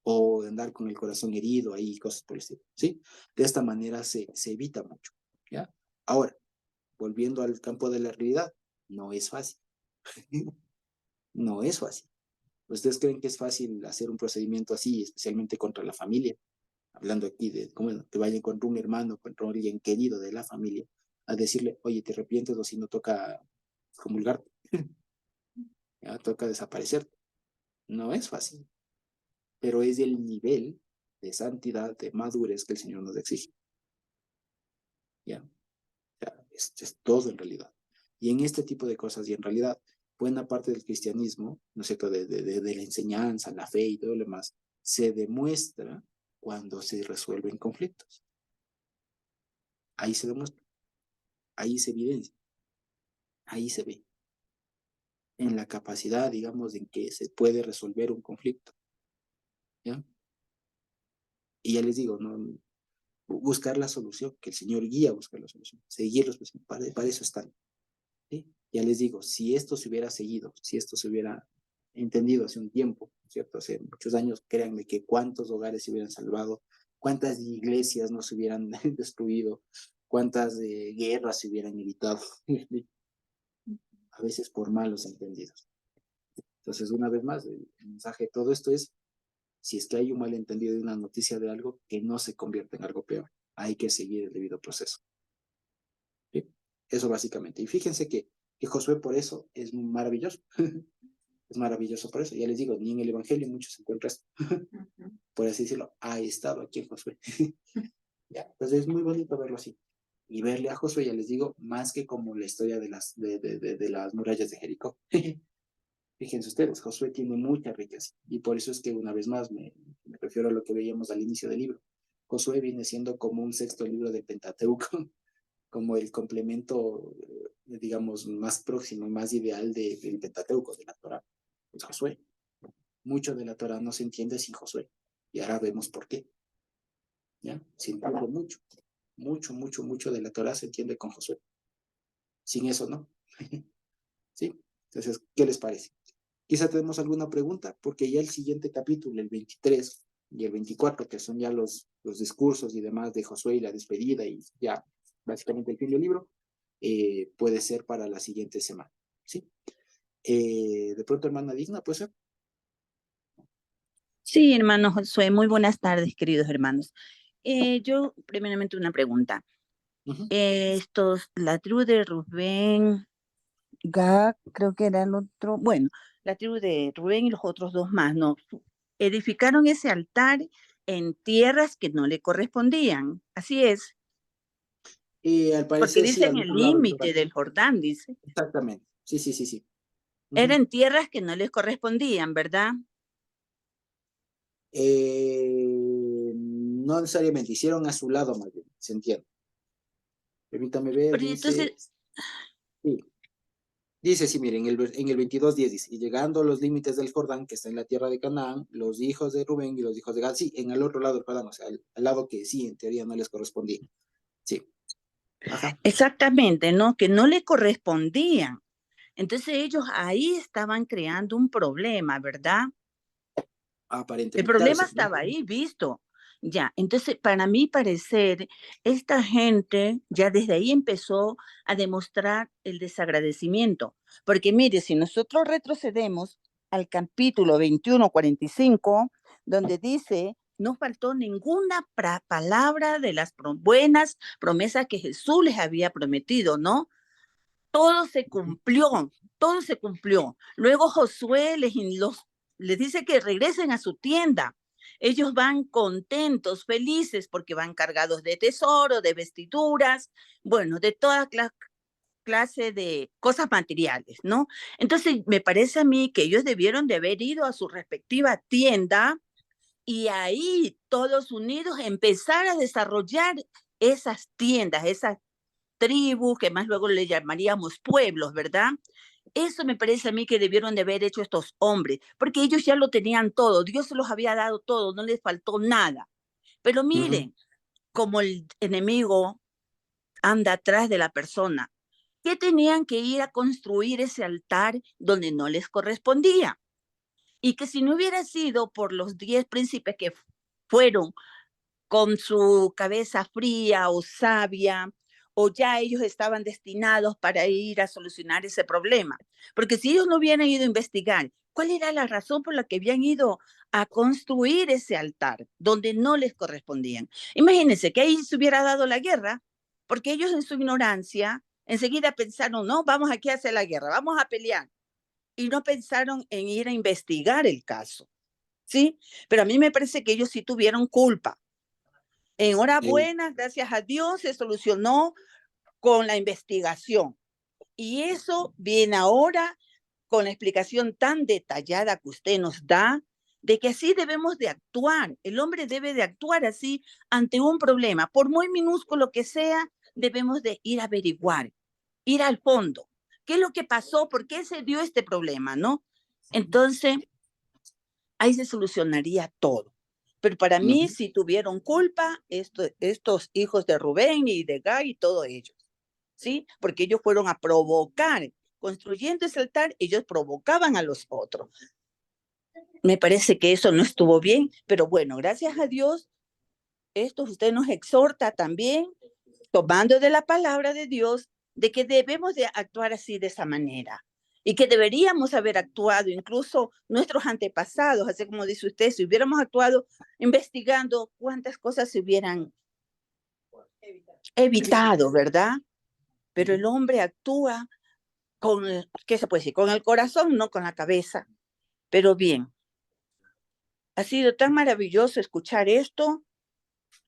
O de andar con el corazón herido ahí, cosas por el estilo. ¿Sí? De esta manera se evita mucho. ¿Ya? Ahora, volviendo al campo de la realidad, no es fácil. No es fácil. ¿Ustedes creen que es fácil hacer un procedimiento así, especialmente contra la familia? Hablando aquí de cómo te vayan contra un hermano, contra alguien querido de la familia, a decirle, oye, te arrepientes o si no toca comulgar, ya toca desaparecer. No es fácil, pero es el nivel de santidad, de madurez que el Señor nos exige. ¿Ya? O sea, es todo en realidad. Y en este tipo de cosas, y en realidad, buena parte del cristianismo, ¿no es cierto?, de la enseñanza, la fe y todo lo demás, se demuestra cuando se resuelven conflictos. Ahí se demuestra, ahí se evidencia, ahí se ve. En la capacidad, digamos, en que se puede resolver un conflicto. ¿Ya? Y ya les digo, no, buscar la solución, que el Señor guía a buscar la solución, seguir los procedimientos, para eso están. ¿Sí? Ya les digo, si esto se hubiera seguido, si esto se hubiera entendido hace un tiempo, ¿cierto? Hace muchos años, créanme que cuántos hogares se hubieran salvado, cuántas iglesias no se hubieran destruido, cuántas guerras se hubieran evitado, a veces por malos entendidos. Entonces, una vez más, el mensaje de todo esto es, si es que hay un malentendido de una noticia de algo, que no se convierta en algo peor. Hay que seguir el debido proceso. ¿Sí? Eso básicamente. Y fíjense que Josué por eso es maravilloso. Es maravilloso por eso. Ya les digo, ni en el Evangelio muchos se encuentra esto. Por así decirlo, ha estado aquí en Josué. Ya, entonces es muy bonito verlo así. Y verle a Josué, ya les digo, más que como la historia de las murallas de Jericó. Fíjense ustedes, Josué tiene mucha riqueza. Y por eso es que una vez más me refiero a lo que veíamos al inicio del libro. Josué viene siendo como un sexto libro del Pentateuco, como el complemento, digamos, más próximo, más ideal del Pentateuco, de la Torá. Es Josué. Mucho de la Torá no se entiende sin Josué. Y ahora vemos por qué. ¿Ya? Se entiende mucho. Mucho de la Torá se entiende con Josué. Sin eso, ¿no? ¿Sí? Entonces, ¿qué les parece? Quizá tenemos alguna pregunta, porque ya el siguiente capítulo, el 23 y el 24, que son ya los discursos y demás de Josué y la despedida y ya básicamente el fin del libro, puede ser para la siguiente semana. ¿Sí? De pronto, hermana Digna, ¿puede ser? Sí, hermano Josué, muy buenas tardes, queridos hermanos. Yo, primeramente, una pregunta. Uh-huh. La tribu de Rubén, Gad, creo que era el otro, bueno, la tribu de Rubén y los otros dos más, ¿no? Edificaron ese altar en tierras que no le correspondían, así es, Al porque parecer sí, dice en había el hablado de límite del Jordán, dice. exactamente. Sí. Uh-huh. Eran tierras que no les correspondían, ¿verdad? No necesariamente, hicieron a su lado más bien, se entiende. Permítame ver, Pero dice, entonces, sí, dice, sí, miren, en el 22:10 dice, y llegando a los límites del Jordán, que está en la tierra de Canaán, los hijos de Rubén y los hijos de Gad, sí, en el otro lado del Jordán, o sea, al lado que sí, en teoría no les correspondía. Sí, ajá, exactamente, ¿no? Que no le correspondían. Entonces ellos ahí estaban creando un problema, ¿verdad? El aparentemente, claro, problema sí. estaba ahí, visto. Ya, entonces para mí parecer, esta gente ya desde ahí empezó a demostrar el desagradecimiento. Porque mire, si nosotros retrocedemos al capítulo 21:45, donde dice, no faltó ninguna palabra de las buenas promesas que Jesús les había prometido, ¿no? Todo se cumplió, todo se cumplió. Luego Josué les dice que regresen a su tienda. Ellos van contentos, felices, porque van cargados de tesoro, de vestiduras, bueno, de toda clase de cosas materiales, ¿no? Entonces, me parece a mí que ellos debieron de haber ido a su respectiva tienda y ahí todos unidos empezar a desarrollar esas tiendas, esas tribus, que más luego le llamaríamos pueblos, ¿verdad? Eso me parece a mí que debieron de haber hecho estos hombres, porque ellos ya lo tenían todo, Dios se los había dado todo, no les faltó nada. Pero Uh-huh. miren, como el enemigo anda atrás de la persona, que tenían que ir a construir ese altar donde no les correspondía. Y que si no hubiera sido por los 10 príncipes que fueron con su cabeza fría o sabia, o ya ellos estaban destinados para ir a solucionar ese problema. Porque si ellos no hubieran ido a investigar, ¿cuál era la razón por la que habían ido a construir ese altar donde no les correspondían? Imagínense que ahí se hubiera dado la guerra, porque ellos en su ignorancia enseguida pensaron, no, vamos aquí a hacer la guerra, vamos a pelear. Y no pensaron en ir a investigar el caso, ¿sí? Pero a mí me parece que ellos sí tuvieron culpa. Enhorabuena, gracias a Dios se solucionó con la investigación. Y eso viene ahora con la explicación tan detallada que usted nos da de que así debemos de actuar. El hombre debe de actuar así ante un problema. Por muy minúsculo que sea, debemos de ir a averiguar, ir al fondo. ¿Qué es lo que pasó? ¿Por qué se dio este problema? ¿No? Entonces, ahí se solucionaría todo. Pero para mí, si tuvieron culpa, estos hijos de Rubén y de Gad y todos ellos, ¿sí? Porque ellos fueron a provocar, construyendo ese altar, ellos provocaban a los otros. Me parece que eso no estuvo bien, pero bueno, gracias a Dios, esto usted nos exhorta también, tomando de la palabra de Dios, de que debemos de actuar así de esa manera y que deberíamos haber actuado, incluso nuestros antepasados, así como dice usted, si hubiéramos actuado investigando cuántas cosas se hubieran evitado, ¿verdad? Pero el hombre actúa con, ¿qué se puede decir? Con el corazón, no con la cabeza. Pero bien, ha sido tan maravilloso escuchar esto,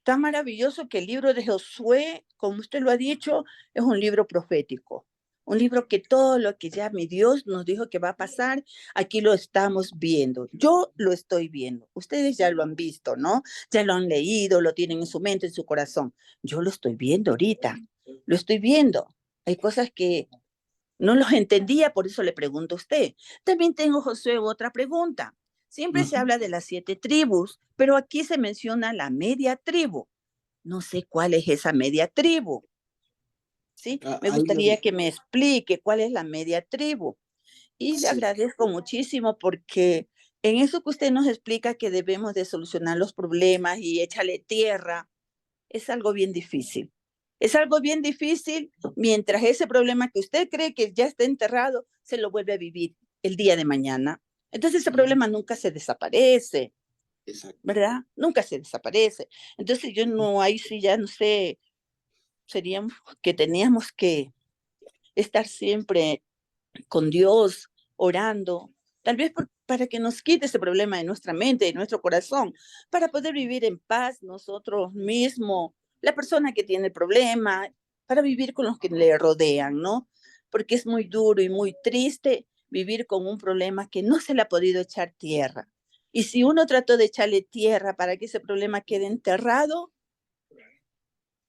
tan maravilloso que el libro de Josué, como usted lo ha dicho, es un libro profético. Un libro que todo lo que ya mi Dios nos dijo que va a pasar, aquí lo estamos viendo. Yo lo estoy viendo. Ustedes ya lo han visto, ¿no? Ya lo han leído, lo tienen en su mente, en su corazón. Yo lo estoy viendo ahorita. Lo estoy viendo. Hay cosas que no los entendía, por eso le pregunto a usted. También tengo, Josué, otra pregunta. Siempre se habla de las 7 tribus, pero aquí se menciona la media tribu. No sé cuál es esa media tribu, ¿sí? Me Ahí gustaría que me explique cuál es la media tribu. Y le sí, agradezco muchísimo porque en eso que usted nos explica que debemos de solucionar los problemas y échale tierra, es algo bien difícil. Es algo bien difícil mientras ese problema que usted cree que ya está enterrado, se lo vuelve a vivir el día de mañana. Entonces ese problema nunca se desaparece, exacto. ¿verdad? Nunca se desaparece. Entonces yo no, ahí sí ya no sé, seríamos que teníamos que estar siempre con Dios, orando, tal vez para que nos quite ese problema de nuestra mente, de nuestro corazón, para poder vivir en paz nosotros mismos, la persona que tiene el problema, para vivir con los que le rodean, ¿no? Porque es muy duro y muy triste vivir con un problema que no se le ha podido echar tierra. Y si uno trató de echarle tierra para que ese problema quede enterrado,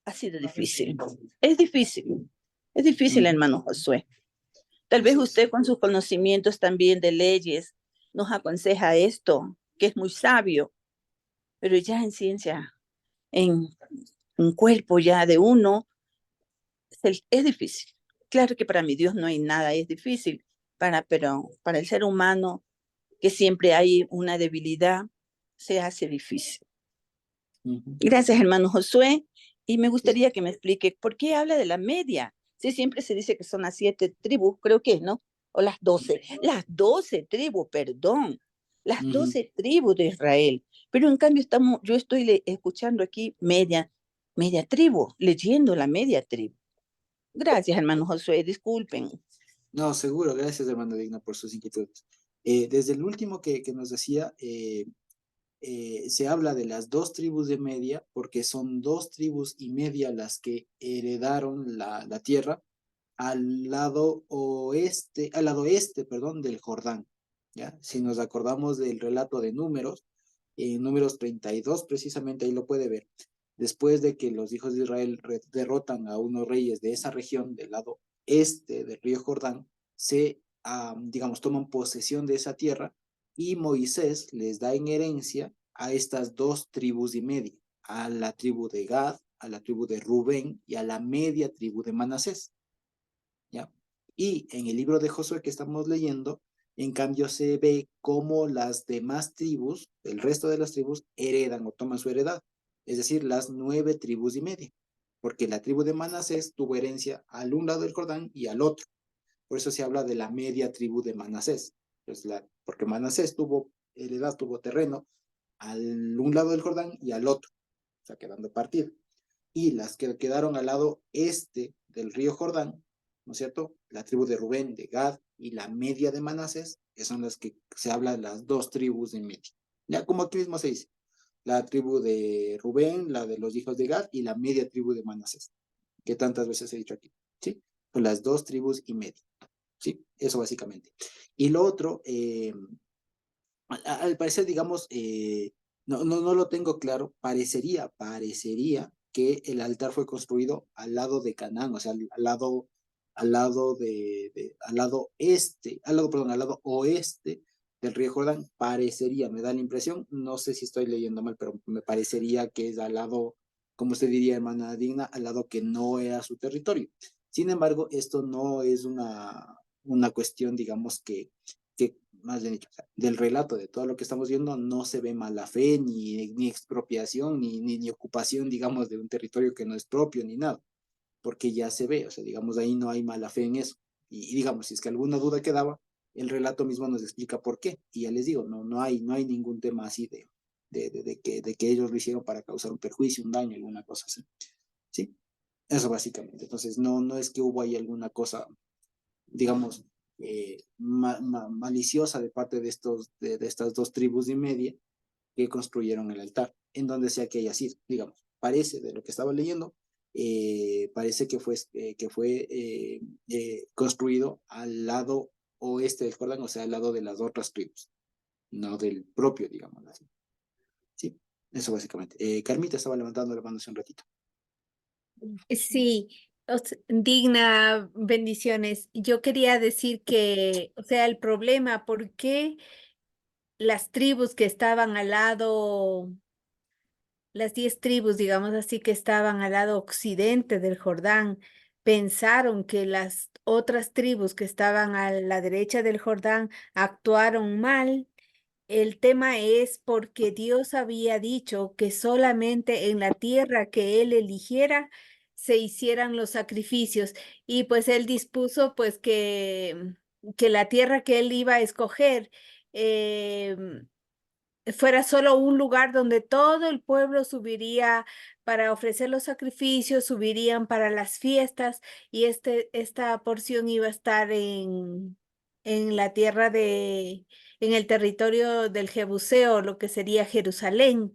ha sido difícil. Es difícil, hermano Josué. Tal vez Así es. usted con sus conocimientos también de leyes nos aconseja esto, que es muy sabio, pero ya en ciencia, en un cuerpo ya de uno, es difícil. Claro que para mi Dios no hay nada, es difícil, pero para el ser humano, que siempre hay una debilidad, se hace difícil. Gracias, hermano Josué. Y me gustaría que me explique por qué habla de la media. Sí, siempre se dice que son las 7 tribus, creo que es, ¿no? O las 12. Las 12 tribus, perdón. Las 12 tribus de Israel. Pero en cambio yo estoy escuchando aquí media tribu, leyendo la media tribu. Gracias, hermano Josué, disculpen. No, seguro, gracias, hermano Digna, por sus inquietudes. Desde el último que nos decía, se habla de las 2 tribus de Media, porque son 2 tribus y media las que heredaron la tierra al lado oeste, perdón, del Jordán. ¿Ya? Si nos acordamos del relato de Números, Números 32, precisamente ahí lo puede ver. Después de que los hijos de Israel derrotan a unos reyes de esa región, del lado este del río Jordán, digamos, toman posesión de esa tierra y Moisés les da en herencia a estas 2 tribus y media, a la tribu de Gad, a la tribu de Rubén y a la media tribu de Manasés. ¿Ya? Y en el libro de Josué que estamos leyendo, en cambio se ve cómo las demás tribus, el resto de las tribus, heredan o toman su heredad, es decir, las 9 tribus y media. porque la tribu de Manasés tuvo herencia al un lado del Jordán y al otro. Por eso se habla de la media tribu de Manasés. Pues porque Manasés tuvo heredad, tuvo terreno al un lado del Jordán y al otro, o sea, quedando partido. Y las que quedaron al lado este del río Jordán, ¿no es cierto? La tribu de Rubén, de Gad y la media de Manasés, que son las que se habla de las dos tribus de medio. Ya como aquí mismo se dice, la tribu de Rubén, la de los hijos de Gad y la media tribu de Manasés, que tantas veces he dicho aquí, ¿sí? Son las dos tribus y media, ¿sí? Eso básicamente. Y lo otro, al parecer, digamos, no lo tengo claro, parecería que el altar fue construido al lado de Canaán, o sea, al lado este, perdón, al lado oeste del río Jordán, parecería, me da la impresión, no sé si estoy leyendo mal, pero me parecería que es al lado, como usted diría, hermana Digna, al lado que no era su territorio. Sin embargo, esto no es una cuestión, digamos, que más bien dicho, o sea, del relato de todo lo que estamos viendo, no se ve mala fe, ni expropiación, ni ocupación, digamos, de un territorio que no es propio, ni nada, porque ya se ve, o sea, digamos, ahí no hay mala fe en eso. Y digamos, si es que alguna duda quedaba, el relato mismo nos explica por qué. Y ya les digo, no hay ningún tema así de que ellos lo hicieron para causar un perjuicio, un daño, alguna cosa así. ¿Sí? Eso básicamente. Entonces, no es que hubo ahí alguna cosa, digamos, maliciosa de parte de estas dos tribus y media que construyeron el altar, en donde sea que haya sido, digamos, parece de lo que estaba leyendo, parece que fue construido al lado oeste del Jordán, o sea, al lado de las otras tribus, no del propio, digamos así. Sí, eso básicamente. Carmita estaba levantando la mano hace un ratito. Sí, Digna, bendiciones. Yo quería decir que, o sea, el problema, ¿por qué las tribus que estaban al lado, las 10 tribus, digamos así, que estaban al lado occidente del Jordán, pensaron que las otras tribus que estaban a la derecha del Jordán actuaron mal? El tema es porque Dios había dicho que solamente en la tierra que Él eligiera se hicieran los sacrificios, y pues Él dispuso pues que la tierra que Él iba a escoger em, fuera solo un lugar donde todo el pueblo subiría para ofrecer los sacrificios, subirían para las fiestas, y esta porción iba a estar en la tierra en el territorio del Jebuseo, lo que sería Jerusalén.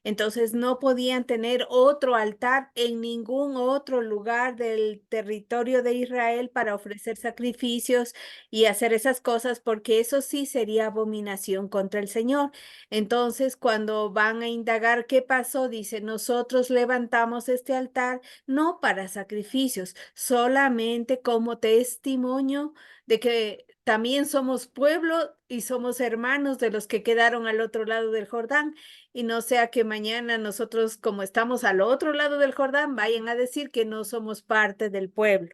Entonces no podían tener otro altar en ningún otro lugar del territorio de Israel para ofrecer sacrificios y hacer esas cosas, porque eso sí sería abominación contra el Señor. Entonces, cuando van a indagar qué pasó, dice, nosotros levantamos este altar no para sacrificios, solamente como testimonio de que también somos pueblo y somos hermanos de los que quedaron al otro lado del Jordán, y no sea que mañana nosotros, como estamos al otro lado del Jordán, vayan a decir que no somos parte del pueblo.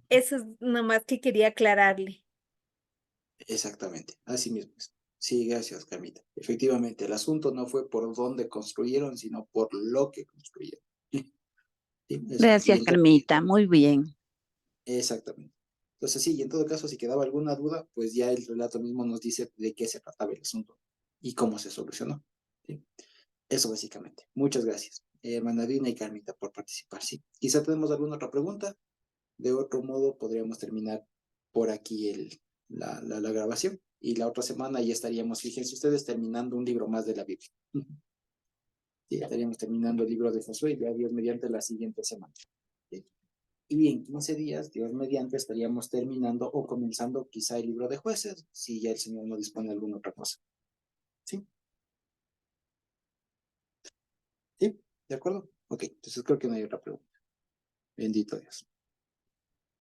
Eso es nomás que quería aclararle. Exactamente, así mismo es. Sí, gracias, Carmita. Efectivamente, el asunto no fue por dónde construyeron, sino por lo que construyeron. Sí, eso. Gracias, Carmita. Muy bien. Exactamente. Entonces, sí, y en todo caso, si quedaba alguna duda, pues ya el relato mismo nos dice de qué se trataba el asunto y cómo se solucionó. ¿Sí? Eso básicamente. Muchas gracias, hermana Dina y Carmita, por participar. Sí. Quizá tenemos alguna otra pregunta. De otro modo, podríamos terminar por aquí la grabación. Y la otra semana ya estaríamos, fíjense ustedes, terminando un libro más de la Biblia. Sí, estaríamos terminando el libro de Josué y ya Dios mediante la siguiente semana. ¿Sí? Y en 15 días, Dios mediante, estaríamos terminando o comenzando quizá el libro de Jueces, si ya el Señor no dispone de alguna otra cosa. ¿Sí? ¿Sí? ¿De acuerdo? Ok, entonces creo que no hay otra pregunta. Bendito Dios.